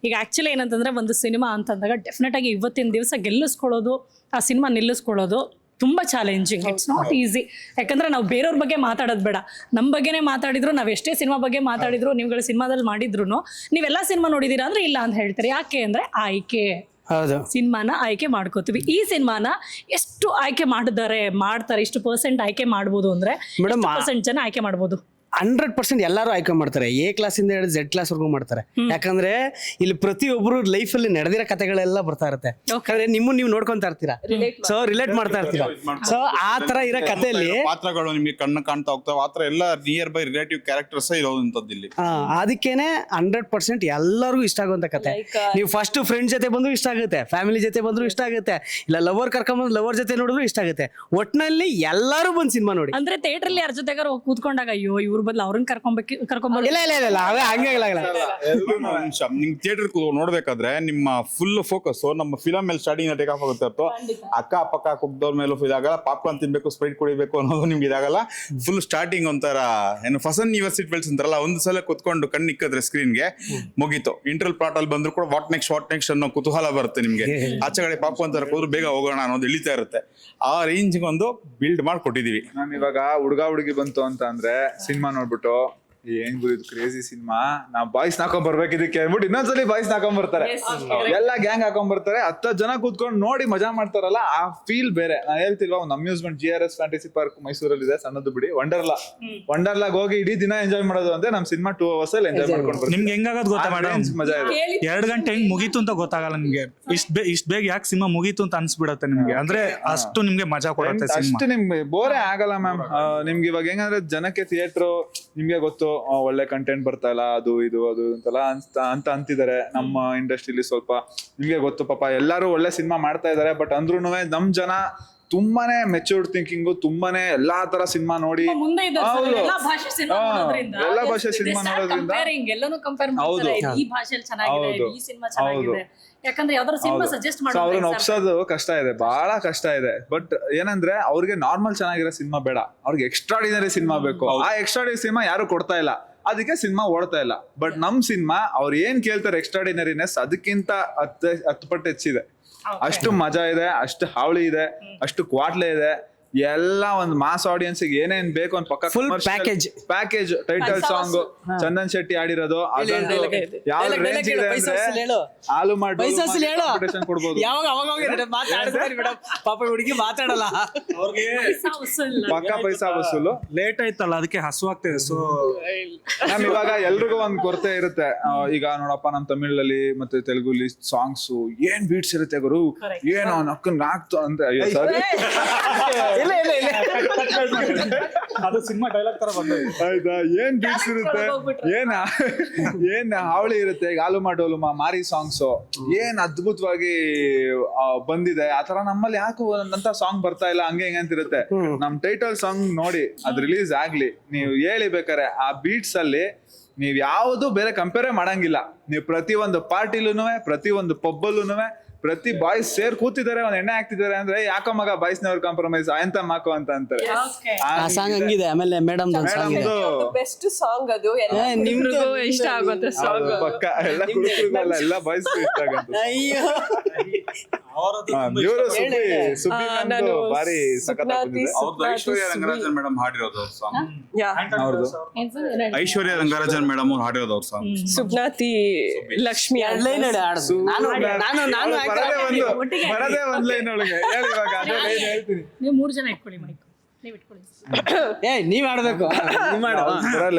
ಈಗ ಆಕ್ಚುಲಿ ಏನಂತಂದ್ರೆ, ಒಂದು ಸಿನಿಮಾ ಅಂತಂದಾಗ ಡೆಫಿನೆಟ್ ಆಗಿ ಇವತ್ತಿನ ದಿವಸ ಗೆಲ್ಲಿಸ್ಕೊಳ್ಳೋದು, ಆ ಸಿನಿಮಾ ನಿಲ್ಲಿಸ್ಕೊಳ್ಳೋದು ತುಂಬ ಚಾಲೆಂಜಿಂಗ್. It's not easy. ಯಾಕಂದ್ರೆ ನಾವು ಬೇರೆಯವ್ರ ಬಗ್ಗೆ ಮಾತಾಡೋದು ಬೇಡ, ನಮ್ಮ ಬಗ್ಗೆನೇ ಮಾತಾಡಿದ್ರು, ನಾವು ಎಷ್ಟೇ ಸಿನಿಮಾ ಬಗ್ಗೆ ಮಾತಾಡಿದ್ರು, ನೀವುಗಳು ಸಿನಿಮಾದಲ್ಲಿ ಮಾಡಿದ್ರು ನೀವೆಲ್ಲ ಸಿನಿಮಾ ನೋಡಿದೀರಾ ಅಂದ್ರೆ ಇಲ್ಲ ಅಂತ ಹೇಳ್ತಾರೆ. ಯಾಕೆ ಅಂದ್ರೆ ಆಯ್ಕೆ. ಹೌದು, ಸಿನಿಮಾನ ಆಯ್ಕೆ ಮಾಡ್ಕೋತೀವಿ. ಈ ಸಿನಿಮಾನ ಎಷ್ಟು ಆಯ್ಕೆ ಮಾಡ್ತಾರೆ, ಇಷ್ಟು % ಆಯ್ಕೆ ಮಾಡ್ಬೋದು ಅಂದ್ರೆ % ಜನ ಆಯ್ಕೆ ಮಾಡ್ಬೋದು. 100% ಎಲ್ಲರೂ ಆಯ್ಕೆ ಮಾಡ್ತಾರೆ. A ಕ್ಲಾಸಿಂದ ಹಿಡಿದು Z ಕ್ಲಾಸ್ ವರ್ಗೂ ಮಾಡ್ತಾರೆ. ಯಾಕಂದ್ರೆ ಇಲ್ಲಿ ಪ್ರತಿಯೊಬ್ಬರು ಲೈಫ್ ಅಲ್ಲಿ ನಡೆದಿರೋ ಕಥೆಗಳೆಲ್ಲ ಬರ್ತಾ ಇರುತ್ತೆ. ಯಾಕಂದ್ರೆ ನೀವು ನೋಡ್ಕೊಂತಾ ಇರ್ತೀರಾ, ಸೊ ರಿಲೇಟ್ ಮಾಡ್ತಾ ಇರ್ತೀರಾ. ಸೊ ಆ ತರ ಇರೋ ಕಥೆಯಲ್ಲಿ ಪಾತ್ರಗಳು ನಿಮ್ಗೆ ಕಣ್ಣು ಕಾಣ್ತಾ ಹೋಗ್ತಾವ. ಆ ತರ ಎಲ್ಲ ನಿಯರ್ ಬೈ ರಿಲೇಟಿವ್ ಕ್ಯಾರೆಕ್ಟರ್ಸ್ ಇರೋದಂತದ್ದು ಇಲ್ಲಿ. ಅದಕ್ಕೇನೆ 100% ಎಲ್ಲರಿಗೂ ಇಷ್ಟ ಆಗುವಂತ ಕತೆ. ನೀವು ಫಸ್ಟ್ ಫ್ರೆಂಡ್ ಜೊತೆ ಬಂದ್ರು ಇಷ್ಟ ಆಗುತ್ತೆ, ಫ್ಯಾಮಿಲಿ ಜೊತೆ ಬಂದ್ರು ಇಷ್ಟ ಆಗುತ್ತೆ, ಇಲ್ಲ ಲವರ್ ಕರ್ಕೊಂಡ್ಬಂದು ಲವರ್ ಜೊತೆ ನೋಡಿದ್ರು ಇಷ್ಟ ಆಗುತ್ತೆ. ಒಟ್ನಲ್ಲಿ ಎಲ್ಲರೂ ಬಂದು ಸಿನಿಮಾ ನೋಡಿ. ಅಂದ್ರೆ ಥಿಯೇಟರ್ ಅಲ್ಲಿ ಯಾರ ಜೊತೆಗಾರ ಕೂತ್ಕೊಂಡಾಗ ಅಯ್ಯೋ ಇವ್ರ ಬದಲು ಅವ್ರನ್ನ ಕರ್ಕೊಂಡ್ಬರ್ಬೇಕು. ಇಲ್ಲ ಹಂಗೆ ನಿಮ್ ಥಿಯೇಟರ್ ನೋಡ್ಬೇಕಾದ್ರೆ ನಿಮ್ಮ ಫುಲ್ ಫೋಕಸ್ ನಮ್ಮ ಫಿಲಮ್ ಮೇಲೆ ಸ್ಟಾರ್ಟಿಂಗ್ ಟೇಕ್ ಆಫ್ ಆಗುತ್ತೆ. ಅಕ್ಕ ಪಕ್ಕ ಕುಗ್ದವ್ರ ಮೇಲೂ ಇದಾಗಲ್ಲ, ಪಾಪ್ಕಾರ್ನ್ ತಿನ್ಬೇಕು, ಸ್ಪ್ರೈಟ್ ಕುಡಿಬೇಕು ಅನ್ನೋದು ನಿಮ್ಗೆ ಇದಾಗಲ್ಲ. ಫುಲ್ ಸ್ಟಾರ್ಟಿಂಗ್ ಒಂಥರ ಏನು ಫಸನ್ ಯೂನಿವರ್ಸಿಟಿ ಬೆಲ್ಸ್ ಅಂತಾರಲ್ಲ, ಒಂದು ಸಲ ಕುತ್ಕೊಂಡು ಕಣ್ಣು ಇಕ್ಕಿದ್ರೆ ಸ್ಕ್ರೀನ್ಗೆ ಮುಗೀತು. ಇಂಟರ್ವಲ್ ಪ್ಲಾಟ್ ಅಲ್ಲಿ ಬಂದ್ರು ಕೂಡ ವಾಟ್ ನೆಕ್ಸ್ಟ್ ಅನ್ನೋ ಕುತೂಹಲ ಬರುತ್ತೆ ನಿಮ್ಗೆ. ಆಚೆ ಕಡೆ ಪಾಪ್ಕಾರ್ನ್ ತರ ಹೋದ್ರು ಬೇಗ ಹೋಗೋಣ ಅನ್ನೋದು ಇಳಿತಾ ಇರುತ್ತೆ. ಆ ರೇಂಜ್ ಒಂದು ಬಿಲ್ಡ್ ಮಾಡ್ಕೊಟ್ಟಿದೀವಿ. ನಾನು ಇವಾಗ ಹುಡುಗಿ ಬಂತು ಅಂತ ಅಂದ್ರೆ ಸಿನಿಮಾ ನೋಡ್ಬಿಟ್ಟು ಏನ್ ಗುರು ಕ್ರೇಜಿ ಸಿನಿಮಾ, ನಾವ್ ಬಾಯ್ಸ್ ಹಾಕೊಂಡ್ ಬರ್ಬೇಕು ಇದಕ್ಕೆ ಅಂದ್ಬಿಟ್ಟು ಇನ್ನೊಂದ್ಸಲಿ ಬಾಯ್ಸ್ ಹಾಕೊಂಡ್ ಬರ್ತಾರೆ. ಎಲ್ಲ ಗ್ಯಾಂಗ್ ಹಾಕೊಂಡ್ ಬರ್ತಾರೆ. 10 ಜನ ಕೂತ್ಕೊಂಡು ನೋಡಿ ಮಜಾ ಮಾಡ್ತಾರಲ್ಲ, ಆ ಫೀಲ್ ಬೇರೆ. ನಾನು ಹೇಳ್ತಿಲ್ವಾ, ಒಂದು ಅಮ್ಯೂಸ್ಮೆಂಟ್ GRS ಫ್ಯಾಂಟಸಿ ಪಾರ್ಕ್ ಮೈಸೂರಲ್ಲಿ ಇದೆ, ಸಣ್ಣದು ಬಿಡಿ, ವಂಡರ್ಲಾಗ್ ಹೋಗಿ ಇಡೀ ದಿನ ಎಂಜಾಯ್ ಮಾಡೋದು ಅಂದ್ರೆ ನಮ್ ಸಿನಿಮಾ 2 hours ಅಲ್ಲಿ ಎಂಜಾಯ್ ಮಾಡ್ಕೊಂಡು ಬರ್ತೀವಿ. ನಿಮ್ಗೆ ಹೆಂಗಾಗೋದು ಗೊತ್ತಾ ಮೇಡಮ್, ಮಜಾ ಇದೆ. 2 ಗಂಟೆ ಹೆಂಗ್ ಮುಗೀತು ಅಂತ ಗೊತ್ತಾಗಲ್ಲ ನಿಮ್ಗೆ. ಇಷ್ಟ ಬೇಗ ಯಾಕೆ ಸಿನಿಮಾ ಮುಗೀತು ಅಂತ ಅನ್ಸ್ಬಿಡತ್ತೆ ನಿಮ್ಗೆ. ಅಂದ್ರೆ ಅಷ್ಟು ನಿಮ್ಗೆ ಮಜಾ ಕೊಡುತ್ತೆ ಸಿನಿಮಾ. ಅಷ್ಟು ನಿಮ್ಗೆ ಬೋರೇ ಆಗಲ್ಲ ಮ್ಯಾಮ್. ನಿಮ್ಗೆ ಇವಾಗ ಹೆಂಗಂದ್ರೆ ಜನಕ್ಕೆ ಥಿಯೇಟರ್ ನಿಮ್ಗೆ ಗೊತ್ತು, ಒಳ್ಳೆ ಕಂಟೆಂಟ್ ಬರ್ತಾ ಇಲ್ಲ, ಅದು ಅಂತೆಲ್ಲ ಅಂತ ಅಂತಿದ್ದಾರೆ. ನಮ್ಮ ಇಂಡಸ್ಟ್ರಿಲಿ ಸ್ವಲ್ಪ ನಿಮ್ಗೆ ಗೊತ್ತು ಪಾಪ, ಎಲ್ಲರೂ ಒಳ್ಳೆ ಸಿನಿಮಾ ಮಾಡ್ತಾ ಇದಾರೆ. ಬಟ್ ಅಂದ್ರೂನು ನಮ್ ಜನ ತುಂಬಾನೇ ಮೆಚೂರ್ಡ್ ಥಿಂಕಿಂಗು, ತುಂಬಾನೇ ಎಲ್ಲಾ ತರ ಸಿನಿಮಾ ನೋಡಿ, ಎಲ್ಲಾ ಭಾಷೆ ಸಿನಿಮಾ ನೋಡೋದ್ರಿಂದ ಅವ್ರನ್ನ ಒಪ್ಸೋದು ಕಷ್ಟ ಇದೆ, ಬಹಳ ಕಷ್ಟ ಇದೆ. ಬಟ್ ಏನಂದ್ರೆ ಅವ್ರಿಗೆ ನಾರ್ಮಲ್ ಚೆನ್ನಾಗಿರೋ ಸಿನಿಮಾ ಬೇಡ, ಅವ್ರಿಗೆ ಎಕ್ಸ್ಟ್ರಾಡಿನರಿ ಸಿನಿಮಾ ಬೇಕು. ಆ ಎಕ್ಸ್ಟ್ರಾಡಿನರಿ ಸಿನಿಮಾ ಯಾರು ಕೊಡ್ತಾ ಇಲ್ಲ, ಅದಕ್ಕೆ ಸಿನಿಮಾ ಓಡ್ತಾ ಇಲ್ಲ. ಬಟ್ ನಮ್ ಸಿನಿಮಾ ಅವ್ರು ಏನ್ ಕೇಳ್ತಾರೆ ಎಕ್ಸ್ಟ್ರಾಡಿನರಿನೆಸ್ ಅದಕ್ಕಿಂತ 10 ಪಟ್ಟು ಹೆಚ್ಚಿದೆ. ಅಷ್ಟು ಮಜಾ ಇದೆ, ಅಷ್ಟು ಹಾವಳಿ ಇದೆ, ಅಷ್ಟು ಕ್ವಾಟ್ಲೆ ಇದೆ. ಎಲ್ಲ ಒಂದು ಮಾಸ್ ಆಡಿಯನ್ಸ್ ಏನೇನ್ ಬೇಕು ಅಂತ ಪಕ್ಕ Full package. Package title song Chandan Shetty ಆಡಿರೋದು ಅದಂತೂ ಯಾವ ರೇಂಜ್ ಇದೆ ಅಂದ್ರೆ ಹಾಲು ಮಾಡಿ ಕಾಂಪಿಟೇಷನ್ ಕೊಡ್ಬೋದು. ಪಾಪ ಹುಡುಗಿ ಮಾತಾಡಲ್ಲ, ಪಕ್ಕ ಪೈಸಾ ವಸೂಲು. ಲೇಟ್ ಆಯ್ತಲ್ಲ ಅದಕ್ಕೆ ಹಸುವಾಗ್ತಿದೆ. ಸೊ ನಮ್ ಇವಾಗ ಎಲ್ರಿಗೂ ಒಂದ್ ಕೊರತೆ ಇರುತ್ತೆ. ಈಗ ನೋಡಪ್ಪ ನಮ್ ತಮಿಳಲ್ಲಿ ಮತ್ತೆ ತೆಲುಗುಲಿ ಸಾಂಗ್ಸ್ ಏನ್ ಬೀಟ್ಸ್ ಇರುತ್ತೆ ಗುರು, ಏನು ನಕ್ಕನ್ ನಾಕ್ತು ಅಂತ. ಅಯ್ಯೋ ಸಾರಿ, ಅದು ಸಿನಿಮಾ ಡೈಲಾಗ್ ತರ ಬಂದಿದೆ. ಆಯ್ತಾ, ಏನ್ ಬೀಟ್ಸ್ ಇರುತ್ತೆ, ಏನ್ ಹಾವಳಿ ಇರುತ್ತೆ. ಈಗ ಆಲುಮಾ ಡೋಲುಮಾ ಮಾರಿ ಸಾಂಗ್ಸ್ ಏನ್ ಅದ್ಭುತವಾಗಿ ಬಂದಿದೆ. ಆತರ ನಮ್ಮಲ್ಲಿ ಯಾಕೆ ಅಂತ ಸಾಂಗ್ ಬರ್ತಾ ಇಲ್ಲ, ಹಂಗೆ ಹಿಂಗೆ ಅಂತಿರುತ್ತೆ. ನಮ್ ಟೈಟಲ್ ಸಾಂಗ್ ನೋಡಿ ಅದ್ ರಿಲೀಸ್ ಆಗ್ಲಿ, ನೀವು ಹೇಳಿ ಬೇಕಾರೆ ಆ ಬೀಟ್ಸ್ ಅಲ್ಲಿ ನೀವ್ ಯಾವ್ದು ಬೇರೆ ಕಂಪೇರೇ ಮಾಡಂಗಿಲ್ಲ. ನೀವು ಪ್ರತಿ ಒಂದು ಪಾರ್ಟಿಲೂನುವೆ, ಪ್ರತಿ ಒಂದು ಪಬ್ಬಲ್ಲೂನುವೆ ಪ್ರತಿ ಬಾಯ್ಸ್ ಸೇರ್ ಕೂತಿದ್ದಾರೆ, ಒಂದ್ ಎಣ್ಣೆ ಹಾಕ್ತಿದ್ದಾರೆ ಅಂದ್ರೆ ಯಾಕೋ ಮಗ ಬಾಯ್ಸ್ ನವ್ರು ಕಾಂಪ್ರಮೈಸ್ ಅಂತ ಮಾಕೋ ಅಂತ ಅಂತಾರೆ. ಆ ಸಾಂಗ್ ಹಂಗಿದೆ. ಆಮೇಲೆ ಮೇಡಮ್ ಬೆಸ್ಟ್ ಸಾಂಗ್ ಅದು, ನಿಮ್ಗೂ ಇಷ್ಟ ಆಗುತ್ತೆ ಸಾಂಗ್. ಪಕ್ಕ ಎಲ್ಲ ಕುರುಕುರುಗಲ್ಲ, ಎಲ್ಲ ಬಾಯ್ಸ್ ಇಷ್ಟ ಆಗುತ್ತೆ. ಇವರು ಸುಬ್ಬಿ ಬಾರಿ ಸಖತ್ತಾಗಿದೆ. ಅವ್ರದ್ದು ಐಶ್ವರ್ಯ ರಂಗರಾಜನ್ ಮೇಡಮ್ ಹಾಡಿರೋದು ಅವ್ರ ಸಾಂಗ್. ಐಶ್ವರ್ಯ ರಂಗರಾಜನ್ ಮೇಡಮ್ ಅವ್ರು ಹಾಡಿರೋದು ಅವ್ರ ಸಾಂಗ್. ಸುಬ್ನಾತಿ ಲಕ್ಷ್ಮಿ ಬರದೇ ಒಂದ್ ಲೈನ್ ಒಳಗೆ ಹೇಳಿ. ಇವಾಗ ಅದೇ ಲೈನ್ ಹೇಳ್ತೀನಿ. ನೀವು 3 ಜನ ಇಟ್ಕೊಳ್ಳಿ ಮೈಕ್, ನೀವು ಇಟ್ಕೊಳ್ಳಿ. ನೀವ್ ಆಡ್ಬೇಕು,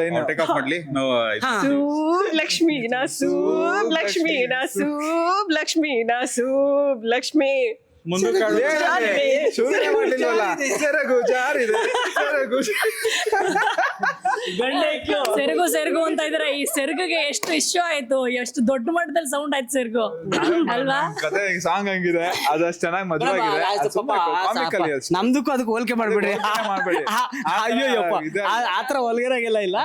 ಲೈನ್ ಟೇಕ್ ಆಫ್ ಮಾಡ್ಲಿ ನಾವು. ಸೂಬ್ ಲಕ್ಷ್ಮಿ ನಾ ಸೂಬ್ ಲಕ್ಷ್ಮಿ ನಾ ಸೂಬ್ ಲಕ್ಷ್ಮಿ ನಾ ಸೂಬ್ ಲಕ್ಷ್ಮಿ ಮುಂದಕ್ಕೆ ಶೂನ್ಯ ಮಾಡ್ಲಿಲ್ವಲ್ಲ. ಸೆರಗು ಜಾರಿದೆ, ಸೆರಗು ಸೆರಗು ಸೆರಗು ಅಂತ ಇದಾರೆ. ಈ ಸೆರಗಿಗೆ ಎಷ್ಟು ಇಶ್ಯೂ ಆಯ್ತು, ಎಷ್ಟು ದೊಡ್ಡ ಮಟ್ಟದಲ್ಲಿ ಸೌಂಡ್ ಆಯ್ತು ಸೆರಗು ಅಲ್ವಾ? ಕತೆ ಸಾಂಗ್ ಹಂಗಿದೆ, ಅದಷ್ಟು ಚೆನ್ನಾಗಿ ಮದುವೆ ಆಗಿದೆ. ನಮ್ದಕ್ಕೂ ಅದಕ್ಕೆ ಹೋಲಿಕೆ ಮಾಡ್ಬಿಡ್ರಿ. ಅಯ್ಯೋಯಪ್ಪ, ಆತರ ಹೊಲ್ಗರಾಗಿಲ್ಲ, ಇಲ್ಲ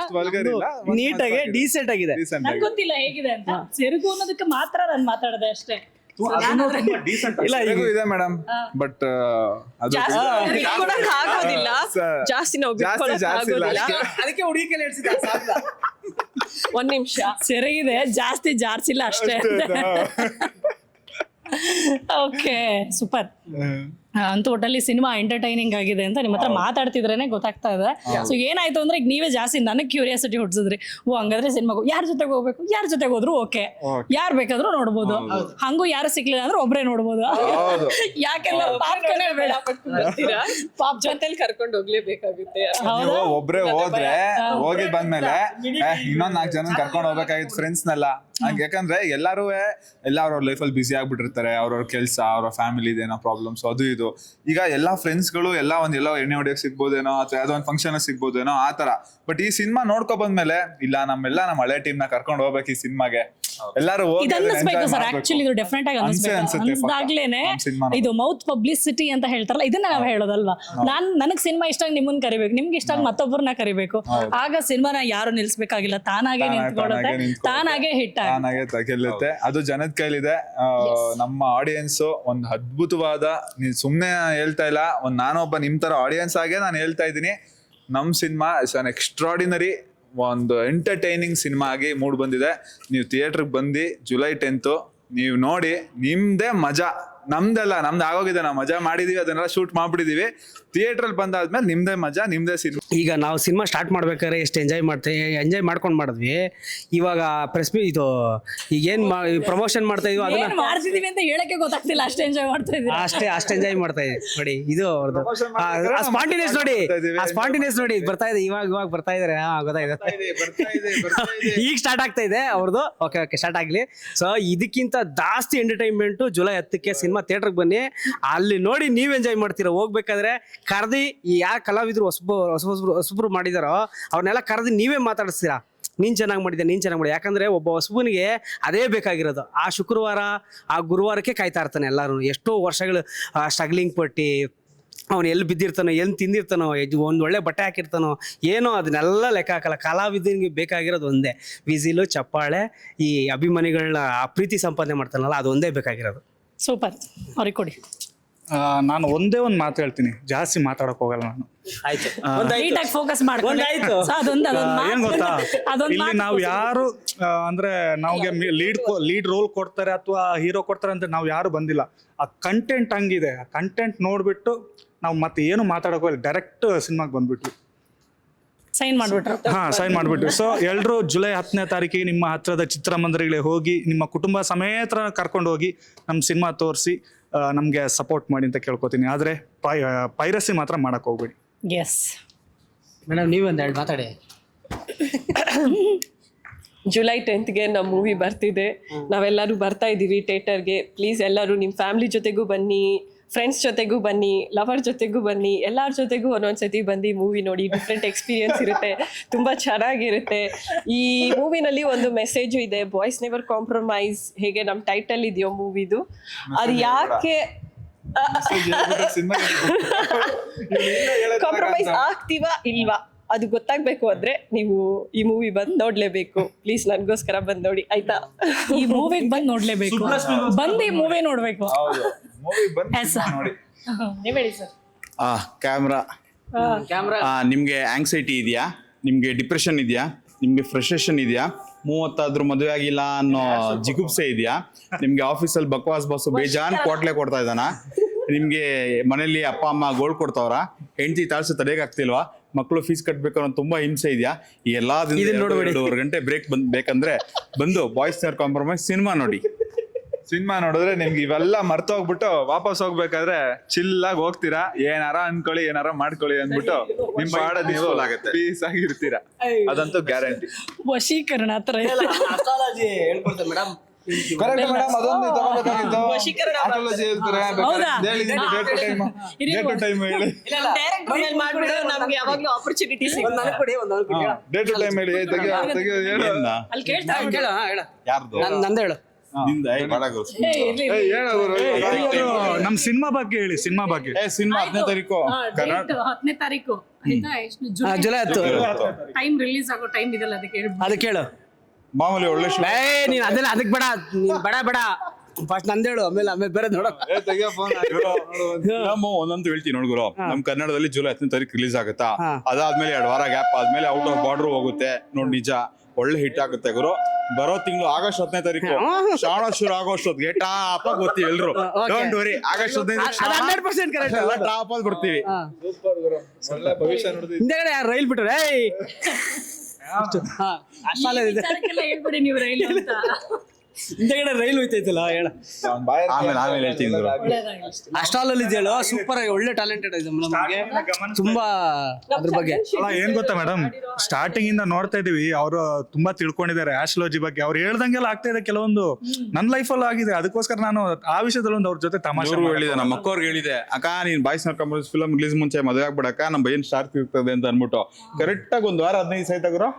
ನೀಟಾಗಿ ಡೀಸೆಂಟ್ ಆಗಿದೆ. ನನ್ಗೆ ಗೊತ್ತಿಲ್ಲ ಹೇಗಿದೆ ಅಂತ. ಸೆರಗು ಅನ್ನೋದಕ್ಕೆ ಮಾತ್ರ ನಾನು ಮಾತಾಡದೆ ಅಷ್ಟೇ. ಇಲ್ಲ ಇದೆ ಮೇಡಮ್, ಬಟ್ ಅದು ಇಟ್ಕೊಳಕ್ ಆಗೋದಿಲ್ಲ, ಜಾಸ್ತಿ ನಾವು ಬಿಟ್ಕೊಳಕ್ ಆಗೋದಿಲ್ಲ. ಅದಕ್ಕೆ ಹುಡುಗಿ ಕೈಲಿ ಹೇಳ್ಸಿದ್ದ. ಒಂದ್ ನಿಮಿಷ, ಸೆರಗಿದೆ, ಜಾಸ್ತಿ ಜಾರ್ಸಿಲ್ಲ ಅಷ್ಟೇ. Okay, super. ಅಂತೂ ಒಟ್ಟಲ್ಲಿ ಸಿನಿಮಾ ಎಂಟರ್ಟೈನಿಂಗ್ ಆಗಿದೆ ಅಂತ ನಿಮ್ಮ ಹತ್ರ ಮಾತಾಡ್ತಿದ್ರೇನೆ ಗೊತ್ತಾಗ್ತಾ ಇದೆ. ಸೊ ಏನಾಯ್ತು ಅಂದ್ರೆ ಈಗ ನೀವೇ ಜಾಸ್ತಿ ನನಗೆ ಕ್ಯೂರಿಯಾಸಿಟಿ ಹುಡ್ಸಿದ್ರಿ. ಹಂಗಾದ್ರೆ ಸಿನಿಮಾಗೂ ಯಾರ ಜೊತೆಗೆ ಹೋಗ್ಬೇಕು, ಯಾರ ಜೊತೆಗೆ ಹೋದ್ರು ಓಕೆ, ಯಾರು ಬೇಕಾದ್ರೂ ನೋಡ್ಬೋದು. ಹಂಗೂ ಯಾರು ಸಿಕ್ಲಿಲ್ಲ ಅಂದ್ರೆ ಒಬ್ರೇ ನೋಡ್ಬೋದು. ಯಾಕೆಲ್ಲ ಪಾಪ್ಕಾರ್ನ್ ಬೇಡ, ಪಾಪ್ ಜೊತೆಲಿ ಕರ್ಕೊಂಡು ಹೋಗ್ಲೇಬೇಕಾಗುತ್ತೆ. ಒಬ್ರೇ ಹೋದ್ರೆ ಹೋಗಿ ಬಂದ್ಮೇಲೆ ಇನ್ನೊಂದ್ 4 ಜನ ಕರ್ಕೊಂಡು ಹೋಗ್ಬೇಕಾಗಿತ್ತು ಫ್ರೆಂಡ್ಸ್ನೆಲ್ಲ. ಯಾಕಂದ್ರೆ ಎಲ್ಲಾರು ಎಲ್ಲ ಅವ್ರ ಲೈಫಲ್ಲಿ ಬಿಸಿ ಆಗ್ಬಿಟ್ಟಿರ್ತಾರೆ. ಅವ್ರವ್ರ ಕೆಲ್ಸ, ಅವ್ರ ಫ್ಯಾಮಿಲಿ ಏನೋ ಪ್ರಾಬ್ಲಮ್ಸ್, ಅದು ಇದು. ಈಗ ಎಲ್ಲಾ ಫ್ರೆಂಡ್ಸ್ಗಳು ಎಲ್ಲ ಎಲ್ಲೋ ಎಣ್ಣೆ ಹೊಡಿಯಕ್ ಸಿಗ್ಬೋದೇನೋ, ಅಥವಾ ಯಾವ್ದೋ ಒಂದ್ ಫಂಕ್ಷನ್ ಸಿಗ್ಬೋದೇನೋ ಆತರ. ಬಟ್ ಈ ಸಿನಿಮಾ ನೋಡ್ಕೊ ಬಂದ್ಮೇಲೆ ಇಲ್ಲ, ನಮ್ಮ ಹಳೆ ಟೀಮ್ ನ ಕರ್ಕೊಂಡು ಹೋಗ್ಬೇಕು ಈ ಸಿನಿಮಾಗೆ. ಎಲ್ಲಾರು ಇದು ಮೌತ್ ಪಬ್ಲಿಸಿಟಿ ಅಂತ ಹೇಳ್ತಾರಲ್ಲ, ಇದನ್ನ ನಾವ್ ಹೇಳೋದಲ್ವಾ. ನನಗ್ ಸಿನಿಮಾ ಇಷ್ಟ ನಿಮ್ಮನ್ನ ಕರಿಬೇಕು, ನಿಮ್ಗೆ ಇಷ್ಟ ಮತ್ತೊಬ್ಬರನ್ನ ಕರಿಬೇಕು. ಆಗ ಸಿನಿಮಾನ ಯಾರು ನಿಲ್ಸ್ಬೇಕಾಗಿಲ್ಲ, ತಾನಾಗೆ ನಿಂತ್ಕೊಳ್ಳುತ್ತೆ, ತಾನಾಗೆ ಹಿಟ್ ಗೆಲ್ಲುತ್ತೆ. ಅದು ಜನದ ಕೈಲಿದೆ. ನಮ್ಮ ಆಡಿಯನ್ಸ್ ಒಂದ್ ಅದ್ಭುತವಾದ, ನೀನ್ ಸುಮ್ನೆ ಹೇಳ್ತಾ ಇಲ್ಲ, ನಾನೊಬ್ಬ ನಿಮ್ ತರ ಆಡಿಯನ್ಸ್ ಆಗೇ ನಾನು ಹೇಳ್ತಾ ಇದ್ದೀನಿ. ನಮ್ ಸಿನಿಮಾ ಇಸ್ ಅನ್ ಎಕ್ಸ್ಟ್ರಾಡಿನರಿ, ಒಂದು ಎಂಟರ್ಟೈನಿಂಗ್ ಸಿನಿಮಾ ಆಗಿ ಮೂಡ್ ಬಂದಿದೆ. ನೀವು ಥಿಯೇಟರ್ಗೆ ಬಂದು ಜುಲೈ 10 ನೀವು ನೋಡಿ, ನಿಮ್ದೇ ಮಜಾ. ನಮ್ದೆಲ್ಲ ನಮ್ದು ಆಗೋಗಿದೆ, ನಾವು ಮಜಾ ಮಾಡಿದೀವಿ, ಅದನ್ನೆಲ್ಲ ಶೂಟ್ ಮಾಡ್ಬಿಟ್ಟಿದೀವಿ. ಥಿಯೇಟ್ರಲ್ಲಿ ಬಂದಾದ್ಮೇಲೆ ನಿಮ್ದೇ ಮಜಾ, ನಿಮ್ದೇ ಸಿನಿಮಾ. ಈಗ ನಾವು ಸಿನಿಮಾ ಸ್ಟಾರ್ಟ್ ಮಾಡ್ಬೇಕಾದ್ರೆ ಎಷ್ಟು ಎಂಜಾಯ್ ಮಾಡ್ಕೊಂಡು ಮಾಡಿದ್ವಿ. ಇವಾಗ ಇದು ಈಗ ಏನ್ ಪ್ರಮೋಷನ್ ಮಾಡ್ತಾ ಇದೀವಿ ಅದನ್ನ ಮಾಡ್ತಿದೀವಿ ಅಂತ ಹೇಳಕ್ಕೆ ಗೊತ್ತಾಗ್ತಿಲ್ಲ, ಅಷ್ಟೇ ಎಂಜಾಯ್ ಮಾಡ್ತಾ ಇದೀವಿ. ಅಷ್ಟೇ ಎಂಜಾಯ್ ಮಾಡ್ತಾ ಇದೀವಿ. ನೋಡಿ ಇದು ಅವ್ರದ್ದು ಸ್ಪಾಂಟಿನಿಯಸ್ ನೋಡಿ, ಸ್ಪಾಂಟಿನಿಯಸ್ ನೋಡಿ ಬರ್ತಾ ಇದೆ. ಇವಾಗ ಬರ್ತಾ ಇದಾರೆ, ಗೊತ್ತಾಗಿದೆ. ಈಗ ಸ್ಟಾರ್ಟ್ ಆಗ್ತಾ ಇದೆ ಅವ್ರದ್ದು. ಓಕೆ ಸ್ಟಾರ್ಟ್ ಆಗ್ಲಿ. ಸೊ ಇದಕ್ಕಿಂತ ಜಾಸ್ತಿ ಎಂಟರ್ಟೈನ್ಮೆಂಟ್ ಜುಲೈ 10ಕ್ಕೆ ಸಿನಿಮಾ ಥಿಯೇಟರ್ಗೆ ಬನ್ನಿ, ಅಲ್ಲಿ ನೋಡಿ ನೀವ್ ಎಂಜಾಯ್ ಮಾಡ್ತೀರಾ. ಹೋಗ್ಬೇಕಾದ್ರೆ ಕರೆದಿ ಯಾರು ಕಲಾವಿದ್ರು ಹೊಸಬ್ರು ಮಾಡಿದಾರೋ ಅವ್ರನ್ನೆಲ್ಲ ಕರೆದಿ ನೀವೇ ಮಾತಾಡಿಸ್ತೀರಾ. ನೀನ್ ಚೆನ್ನಾಗಿ ಮಾಡಿದ್ದೆ, ನೀನ್ ಚೆನ್ನಾಗಿ ಮಾಡಿ. ಯಾಕಂದ್ರೆ ಒಬ್ಬ ಹೊಸಬನಿಗೆ ಅದೇ ಬೇಕಾಗಿರೋದು. ಆ ಶುಕ್ರವಾರ, ಆ ಗುರುವಾರಕ್ಕೆ ಕಾಯ್ತಾ ಇರ್ತಾನೆ. ಎಲ್ಲರೂ ಎಷ್ಟೋ ವರ್ಷಗಳು ಸ್ಟ್ರಗ್ಲಿಂಗ್ ಪಟ್ಟಿ, ಅವ್ನು ಎಲ್ಲಿ ಬಿದ್ದಿರ್ತಾನೋ, ಎಲ್ಲಿ ತಿಂದಿರ್ತಾನೋ, ಒಂದು ಒಳ್ಳೆ ಬಟ್ಟೆ ಹಾಕಿರ್ತಾನೋ ಏನೋ, ಅದನ್ನೆಲ್ಲ ಲೆಕ್ಕ ಹಾಕಲ್ಲ. ಕಲಾವಿದನಿಗೆ ಬೇಕಾಗಿರೋದು ಒಂದೇ, ವಿಸಿಲು, ಚಪ್ಪಾಳೆ, ಈ ಅಭಿಮಾನಿಗಳನ್ನ ಪ್ರೀತಿ ಸಂಪಾದನೆ ಮಾಡ್ತಾನಲ್ಲ, ಅದು ಒಂದೇ ಬೇಕಾಗಿರೋದು. ಸೂಪರ್, ಅವ್ರಿಗೆ ಕೊಡಿ. ನಾನು ಒಂದೇ ಒಂದು ಮಾತು ಹೇಳ್ತೀನಿ, ಜಾಸ್ತಿ ಮಾತಾಡಕ್ ಹೋಗಲ್ಲ ನಾನು. ಆಯ್ತು ನೀಟಾಗಿ ಫೋಕಸ್ ಮಾಡ್ಕೊಂಡು ಒಂದಾಯ್ತು. ಏನ್ ಗೊತ್ತಾ, ಇಲ್ಲಿ ನಾವು ಯಾರು ಅಂದ್ರೆ ನಮ್ಗೆ ಲೀಡ್ ರೋಲ್ ಕೊಡ್ತಾರೆ ಅಥವಾ ಹೀರೋ ಕೊಡ್ತಾರೆ ಅಂತ ನಾವು ಯಾರು ಬಂದಿಲ್ಲ. ಆ ಕಂಟೆಂಟ್ ಹಂಗಿದೆ, ಆ ಕಂಟೆಂಟ್ ನೋಡ್ಬಿಟ್ಟು ನಾವು ಮತ್ತೆ ಏನು ಮಾತಾಡಕ್ ಹೋಗಿಲ್ಲ, ಡೈರೆಕ್ಟ್ ಸಿನಿಮಾಗೆ ಬಂದ್ಬಿಟ್ವಿ. ಸೈನ್ ಮಾಡ್ಬಿಟ್ರು. ಸೈನ್ ಮಾಡ್ಬಿಟ್ವಿ. ಸೊ ಎಲ್ರು ಜುಲೈ 10ನೇ ತಾರೀಕಿಗೆ ನಿಮ್ಮ ಹತ್ರದ ಚಿತ್ರಮಂದಿರಗಳಿಗೆ ಹೋಗಿ ನಿಮ್ಮ ಕುಟುಂಬ ಸಮೇತ ಕರ್ಕೊಂಡು ಹೋಗಿ ನಮ್ಮ ಸಿನಿಮಾ ತೋರಿಸಿ ನಮ್ಗೆ ಸಪೋರ್ಟ್ ಮಾಡಿ ಅಂತ ಕೇಳ್ಕೊತೀನಿ. ಆದ್ರೆ ಪೈರಸಿ ಮಾತ್ರ ಮಾಡಕ್ ಹೋಗ್ಬೇಡಿ. ಎಸ್ ಮೇಡಮ್ ನೀವೊಂದೆರಡು ಮಾತಾಡಿ. ಜುಲೈ 10ಗೆ ನಮ್ಮ ಮೂವಿ ಬರ್ತಿದೆ, ನಾವೆಲ್ಲರೂ ಬರ್ತಾ ಇದ್ದೀವಿ ಥಿಯೇಟರ್ಗೆ. ಪ್ಲೀಸ್ ಎಲ್ಲರೂ ನಿಮ್ಮ ಫ್ಯಾಮಿಲಿ ಜೊತೆಗೂ ಬನ್ನಿ, ಫ್ರೆಂಡ್ಸ್ ಜೊತೆಗೂ ಬನ್ನಿ, ಲವರ್ ಜೊತೆಗೂ ಬನ್ನಿ, ಎಲ್ಲರ ಜೊತೆಗೂ ಒಂದೊಂದ್ಸತಿ ಬಂದು ಮೂವಿ ನೋಡಿ. ಡಿಫ್ರೆಂಟ್ ಎಕ್ಸ್ಪೀರಿಯನ್ಸ್ ಇರುತ್ತೆ, ತುಂಬ ಚೆನ್ನಾಗಿರುತ್ತೆ. ಈ ಮೂವಿನಲ್ಲಿ ಒಂದು ಮೆಸೇಜು ಇದೆ, ಬಾಯ್ಸ್ ನೆವರ್ ಕಾಂಪ್ರಮೈಸ್. ಹೇಗೆ ನಮ್ಮ ಟೈಟಲ್ ಇದೆಯೋ ಮೂವಿದು, ಅದು ಯಾಕೆ ಕಾಂಪ್ರಮೈಸ್ ಆಗ್ತೀವಾ ಇಲ್ವಾ ಅದು ಗೊತ್ತಾಗ್ಬೇಕು ಅಂದ್ರೆ ನೀವು ಈ ಮೂವಿ ಬಂದ್ ನೋಡ್ಲೇಬೇಕು. ಪ್ಲೀಸ್ ನನ್ಗೋಸ್ಕರ ಬಂದ್ ನೋಡಿ ಆಯ್ತಾ. ಈ ಮೂವಿಗೆ ಬಂದು ನೋಡ್ಲೇಬೇಕು, ಬಂದು ಈ ಮೂವಿ ನೋಡ್ಬೇಕು. ನೀವ್ ಹೇಳಿ ಸರ್. ಕ್ಯಾಮ್ರಾ ನಿಮ್ಗೆ ಆಂಗ್ಸೈಟಿ ಇದೆಯಾ, ನಿಮ್ಗೆ ಡಿಪ್ರೆಷನ್ ಇದೆಯಾ, ನಿಮ್ಗೆ ಫ್ರಸ್ಟ್ರೇಷನ್ ಇದೆಯಾ, 30 ಮದುವೆ ಆಗಿಲ್ಲ ಅನ್ನೋ ಜಿಗುಪ್ಸೆ ಇದೆಯಾ, ನಿಮ್ಗೆ ಆಫೀಸಲ್ಲಿ ಬಕ್ವಾಸ್ ಬಾಸು ಬೇಜಾನ್ ಕ್ವಾಟ್ಲೆ ಕೊಡ್ತಾ ಇದ್ದಾನ, ನಿಮ್ಗೆ ಮನೇಲಿ ಅಪ್ಪ ಅಮ್ಮ ಗೋಲ್ಡ್ ಕೊಡ್ತಾವ್ರ, ಹೆಂಡತಿ ತಾಳ್ಸು ತಡೆಯಕ್ಕಾಗ್ತಿಲ್ವಾ, ಮಕ್ಕಳು ಫೀಸ್ ಕಟ್ಬೇಕು ಅನ್ನೋ ತುಂಬಾ ಹಿಂಸೆ ಇದೆಯಾ, ಈ ಎಲ್ಲಾದ್ರಿಂದ 2.5 ಗಂಟೆ ಬ್ರೇಕ್ ಬೇಕಂದ್ರೆ ಬಂದು ಬಾಯ್ಸ್ ನೆವರ್ ಕಾಂಪ್ರಮೈಸ್ ಸಿನಿಮಾ ನೋಡಿ. ಸಿನಿಮಾ ನೋಡಿದ್ರೆ ನಿಮ್ಗೆ ಇವೆಲ್ಲ ಮರ್ತೋಗ್ಬಿಟ್ಟು ವಾಪಸ್ ಹೋಗ್ಬೇಕಾದ್ರೆ ಚಿಲ್ಲಾಗಿ ಹೋಗ್ತೀರಾ. ಏನಾರ ಅನ್ಕೊಳ್ಳಿ, ಏನಾರ ಮಾಡ್ಕೊಳ್ಳಿ ಅಂದ್ಬಿಟ್ಟು ನಿಮ್ ಪಾಡ ನೀವು ಪೀಸ್ ಆಗಿ ಇರ್ತೀರಾ, ಅದಂತೂ ಗ್ಯಾರಂಟಿ. ವಶೀಕರಣ ಆತರ ಅಸ್ಟ್ರಾಲಜಿ ಹೇಳ್ಕೊಡ್ತಾರೆ ಮೇಡಮ್. ಕರೆಕ್ಟ್ ಮೇಡಮ್, ಅದೊಂದು ತಗೋಬೇಕಾಗಿತ್ತು. ವಶೀಕರಣ Astrology ಹೇಳ್ತಾರೆ, ಹೌದಾ? ಡೇಟ್ ಟೈಮ್ ಹೇಳಿ, ಮಾಡ್ಬಿಡು, ನಮ್ಗೆ ಯಾವಾಗ್ಲೂ ಆಪರ್ಚುನಿಟಿ ಸಿಗುತ್ತೆ. ನನಗೆ ಕೊಡಿ, ಒಂದು ಕೊಡಿ. ಡೇಟ್ ಟೈಮ್ ಹೇಳಿ, ತೆಗಿಯೋ ಹೇಳು. ಅಲ್ಲಿ ಕೇಳ್ತಾ ಹೇಳು ಹೇಳು. ಯಾರ್ದು? ನಂದು ಹೇಳು. ನಿಂದ? ಬಾಳ ಗುರು. ಹೇಳು ಗುರು. ನಮ್ ಸಿನಿಮಾ ಬಗ್ಗೆ ಹೇಳಿ, ಸಿನಿಮಾ ಬಗ್ಗೆ. ಸಿನಿಮಾ 10ನೇ ತಾರೀಕು ಕನ್ನಡ 10ನೇ ತಾರೀಕು ಆಯ್ತಾ? ಎಷ್ಟು ಜುಲೈ 10 ಟೈಮ್ ರಿಲೀಸ್ ಆಗೋ ಟೈಮ್ ಇದೆಲ್ಲ, ಅದಕ್ಕೆ ಹೇಳ್ಬೋದು. ಅದಕ್ಕೆ ಹೇಳು. ಮಾಮೂಲಿ ಒಳ್ಳೆ ನೀನ್ ಅದೆಲ್ಲ ಅದಕ್ಕೆ ಬೇಡ, ನೀನ್ ಬೇಡ ಫಸ್ಟ್ ನಂದು ಹೇಳು, ಆಮೇಲೆ ಬೇರೆ ನೋಡೋ. ತೆಗಿಯೋ ಫೋನ್. ಫಿಲಮ್ ಒಂದಂತೂ ಹೇಳ್ತೀನಿ ನೋಡ್ ಗುರು, ನಮ್ ಕನ್ನಡದಲ್ಲಿ ಜುಲೈ 10ನೇ ತಾರೀಕು ರಿಲೀಸ್ ಆಗುತ್ತಾ, ಅದಾದ್ಮೇಲೆ 2 ವಾರ ಗ್ಯಾಪ್ ಆದ್ಮೇಲೆ ಔಟ್ ಆಫ್ ಬಾರ್ಡರ್ ಹೋಗುತ್ತೆ. ನೋಡ್ ನಿಜ ಒಳ್ಳೆ ಹಿಟ್ ಆಗುತ್ತೆ ಗುರು. ಬರೋ ತಿಂಗಳು ಆಗಸ್ಟ್ 10ನೇ ತಾರೀಕು ಶ್ರಾವಣ ಶುರು ಆಗೋಷ್ಟೊತ್ತಿಗೆ ಟಾಪ್ ಆಗಿ ಬರ್ತೀವಿ ಎಲ್ರು. Don't worry, August 100% correct. ಎಲ್ಲ ಟಾಪ್ ಆಗಿ ಬರ್ತೀವಿ. ಒಳ್ಳೆ ಭವಿಷ್ಯ ನೋಡಿದ್ವಿ. ಹಿಂದೆಗಡೆ ರೈಲ್ ಬಿಟ್ರೆ ವಿಚಾರಕ್ಕೆಲ್ಲ ಹೇಳ್ಬಿಡಿ ನೀವು ರೈಲು ಅಂತ. ಹಿಂದೆಗಡೆ ರೈಲ್ ಹೋಯ್ತೈತಲ್ಲ ಹೇಳ. ಆಮೇಲೆ ಹೇಳ್ತೀನಿ ಗುರು. ಅಷ್ಟಾಲಲ್ಲಿ ಹೇಳು, ಸೂಪರ್ ಆಗಿ ಒಳ್ಳೆ ಟ್ಯಾಲೆಂಟೆಡ್ ಇದೆ ನಮಗೆ, ತುಂಬಾ ಅದ್ರ ಬಗ್ಗೆ. ಅಲ್ಲ ಏನ್ ಗೊತ್ತಾ ಮೇಡಮ್, ಸ್ಟಾರ್ಟಿಂಗ್ ಇಂದ ನೋಡ್ತಾ ಇದೀವಿ, ಅವರು ತುಂಬಾ ತಿಳ್ಕೊಂಡಿದ್ದಾರೆ ಆಸ್ಟ್ರಾಲಜಿ ಬಗ್ಗೆ. ಅವ್ರು ಹೇಳ್ದಂಗೆಲ್ಲ ಆಗ್ತಾ ಇದೆ, ಕೆಲವೊಂದು ನನ್ನ ಲೈಫಲ್ಲೂ ಆಗಿದೆ. ಅದಕ್ಕೋಸ್ಕರ ನಾನು ಆ ವಿಷಯದಲ್ಲಿ ಒಂದು ಅವ್ರ ಜೊತೆ ತಮಾಷೆ ಹೇಳಿದೆ, ನಮ್ಮ ಅಕ್ಕವ್ರಿಗೆ ಹೇಳಿದೆ, ಅಕ್ಕ ನೀನ್ boys never compromise film release ಮುಂಚೆ ಮದುವೆ ಆಗ್ಬಿಡಕ್ಕ, ನಮ್ಮ ಬೈನ್ ಸ್ಟಾರ್ ಇರ್ತದೆ ಅಂತ ಅನ್ಬಿಟ್ಟು ಕರೆಕ್ಟ್ ಆಗಿ 1 ವಾರ 15 ದಿವಸ ಆಯ್ತಾ ಗುರು,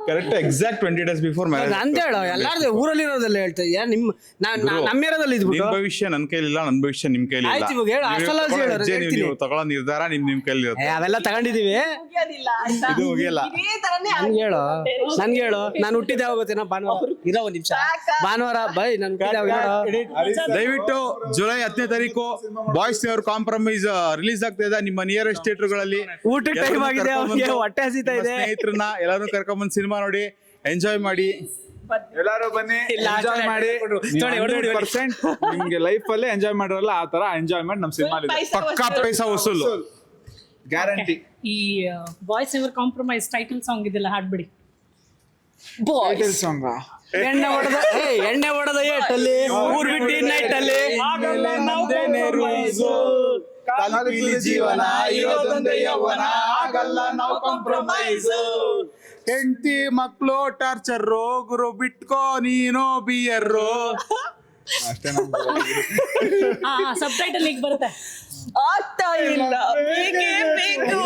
correct exact 20 days before marriage ಅಂತ ಹೇಳು. ಎಲ್ಲಾರ್ದು ಊರಲ್ಲಿ ಇರೋದೆಲ್ಲ ಹೇಳ್ತಾ ನಿಮ್ಮ ನಮ್ಮ ಏರಿಯಾದಲ್ಲಿ ಇದ್ಬಿಟ್ಟು ನಿಮ್ ಭವಿಷ್ಯ ನನ್ ಕೈಲಿಲ್ಲ, ನನ್ ಭವಿಷ್ಯ ನಿಮ್ ಕೈಲಿ ಆಯ್ತು, ಇವಾಗ ಹೇಳು, ಅಷ್ಟೆಲ್ಲ ಹೇಳು. ನೀವು ತಗೊಳ್ಳೋ ನಿರ್ಧಾರ ನಿಮ್ ಕೈಲಿ ಇರುತ್ತೆ. ಅವೆಲ್ಲ ತಗೊಂಡಿದೀವಿ, ಇದು ಮುಗಿಯಲ್ಲ. ನನ್ಗೆ ಹೇಳು, ನಾನು ಹುಟ್ಟಿದ ಯಾವಾಗ ಗೊತ್ತೇನೋ? ಭಾನುವಾರ. ಇರೋ ಒಂದ್ ನಿಮಿಷ, ಭಾನುವಾರ ಬೈ. ನಾನು ಹುಟ್ಟಿದ ಯಾವಾಗ? ದಯವಿಟ್ಟು ಜುಲೈ 10ನೇ ತಾರೀಕು ಬಾಯ್ಸ್ ನೆವರ್ ಕಾಂಪ್ರಮೈಸ್ ರಿಲೀಸ್ ಆಗ್ತಾ ಇದೆ ನಿಮ್ಮ ನಿಯರೆಸ್ಟ್ ಥಿಯೇಟರ್ಗಳಲ್ಲಿ. ಊಟ ಟೈಮ್ ಆಗಿದೆ, ಅವ್ರಿಗೆ ಹೊಟ್ಟೆ ಹಸಿತಾ ಇದೆ. ಸ್ನೇಹಿತರನ್ನ ಎಲ್ಲಾರು ಕರ್ಕೊಂಡ್ಬಂದು ಸಿನಿಮಾ ನೋಡಿ ಎಂಜಾಯ್ ಮಾಡಿ. ಎಲ್ಲಾರು ಬನ್ನಿ, ಎಂಜಾಯ್ ಮಾಡಿ. 100% ನಿಮ್ಗೆ ಲೈಫ್ ಅಲ್ಲೇ ಎಂಜಾಯ್ ಮಾಡಿರಲ್ಲ, ಆ ತರ ಎಂಜಾಯ್ಮೆಂಟ್ ನಮ್ ಸಿನಿಮಾ ಪಕ್ಕಾ ಪೈಸಾ ವಸೂಲು ಗ್ಯಾರಂಟಿ. ಈ boys never compromise title song ಇದೆಲ್ಲ ಹಾಡ್ಬಿಡಿ. ಟೈಟಲ್ ಸಾಂಗ್ ಎಣ್ಣೆ ಹೊಡೆದ ಏಟಲ್ಲಿ, ಊರ್ ಬಿಟ್ಟಿ ನೈಟ್ ಅಲ್ಲಿ, ಜೀವನ ಇರೋದೊಂದೇ ಯೌವನ, ಆಗಲ್ಲ ನಾವು ಕಾಂಪ್ರಮೈಸ್. ಹೆಂಡತಿ ಮಕ್ಳು ಟಾರ್ಚರ್, ಗುರು ಬಿಟ್ಕೋ ನೀನೋ ಬಿಯರ್. ಅಷ್ಟೇ. ಸಬ್ ಟೈಟಲ್ ಈಗ ಬರುತ್ತೆ. ಆಗ್ತಾ ಇಲ್ಲ, ಬೇಕೇ ಬೇಕು.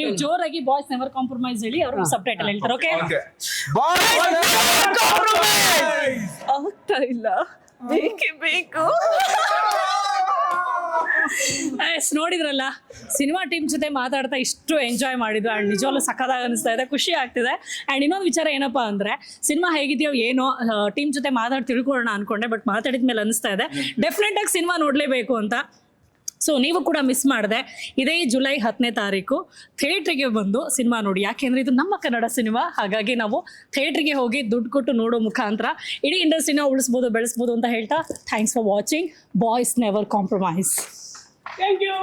ನೀವು ಜೋರಾಗಿ ಬಾಯ್ಸ್ ನೆವರ್ ಕಾಂಪ್ರಮೈಸ್ ಹೇಳಿ, ಅವರು ಸಬ್ ಟೈಟಲ್ ಹೇಳ್ತಾರೆ. ಓಕೆ, ಆಗ್ತಾ ಇಲ್ಲ, ಬೇಕೇ ಬೇಕು. ನೋಡಿದ್ರಲ್ಲ, ಸಿನಿಮಾ ಟೀಮ್ ಜೊತೆ ಮಾತಾಡ್ತಾ ಇಷ್ಟು ಎಂಜಾಯ್ ಮಾಡಿದ್ವಿ ಆ್ಯಂಡ್ ನಿಜವಲ್ಲೂ ಸಕ್ಕತ್ತಾಗಿ ಅನಿಸ್ತಾ ಇದೆ, ಖುಷಿ ಆಗ್ತಿದೆ. ಆ್ಯಂಡ್ ಇನ್ನೊಂದು ವಿಚಾರ ಏನಪ್ಪ ಅಂದರೆ, ಸಿನಿಮಾ ಹೇಗಿದೆಯೋ ಏನೋ ಟೀಮ್ ಜೊತೆ ಮಾತಾಡಿ ತಿಳ್ಕೊಳ್ಳೋಣ ಅನ್ಕೊಂಡೆ, ಬಟ್ ಮಾತಾಡಿದ ಮೇಲೆ ಅನಿಸ್ತಾ ಇದೆ ಡೆಫಿನೆಟ್ ಆಗಿ ಸಿನಿಮಾ ನೋಡಲೇಬೇಕು ಅಂತ. ಸೊ ನೀವು ಕೂಡ ಮಿಸ್ ಮಾಡಿದೆ, ಇದೇ ಜುಲೈ 10ನೇ ತಾರೀಕು ಥಿಯೇಟ್ರಿಗೆ ಬಂದು ಸಿನಿಮಾ ನೋಡಿ. ಯಾಕೆಂದರೆ ಇದು ನಮ್ಮ ಕನ್ನಡ ಸಿನಿಮಾ, ಹಾಗಾಗಿ ನಾವು ಥಿಯೇಟ್ರಿಗೆ ಹೋಗಿ ದುಡ್ಡು ಕೊಟ್ಟು ನೋಡೋ ಮುಖಾಂತರ ಇಡೀ ಇಂಡಸ್ಟ್ರಿನ ಉಳಿಸ್ಬೋದು, ಬೆಳೆಸ್ಬೋದು ಅಂತ ಹೇಳ್ತಾ thanks for watching. Boys never compromise. Thank you.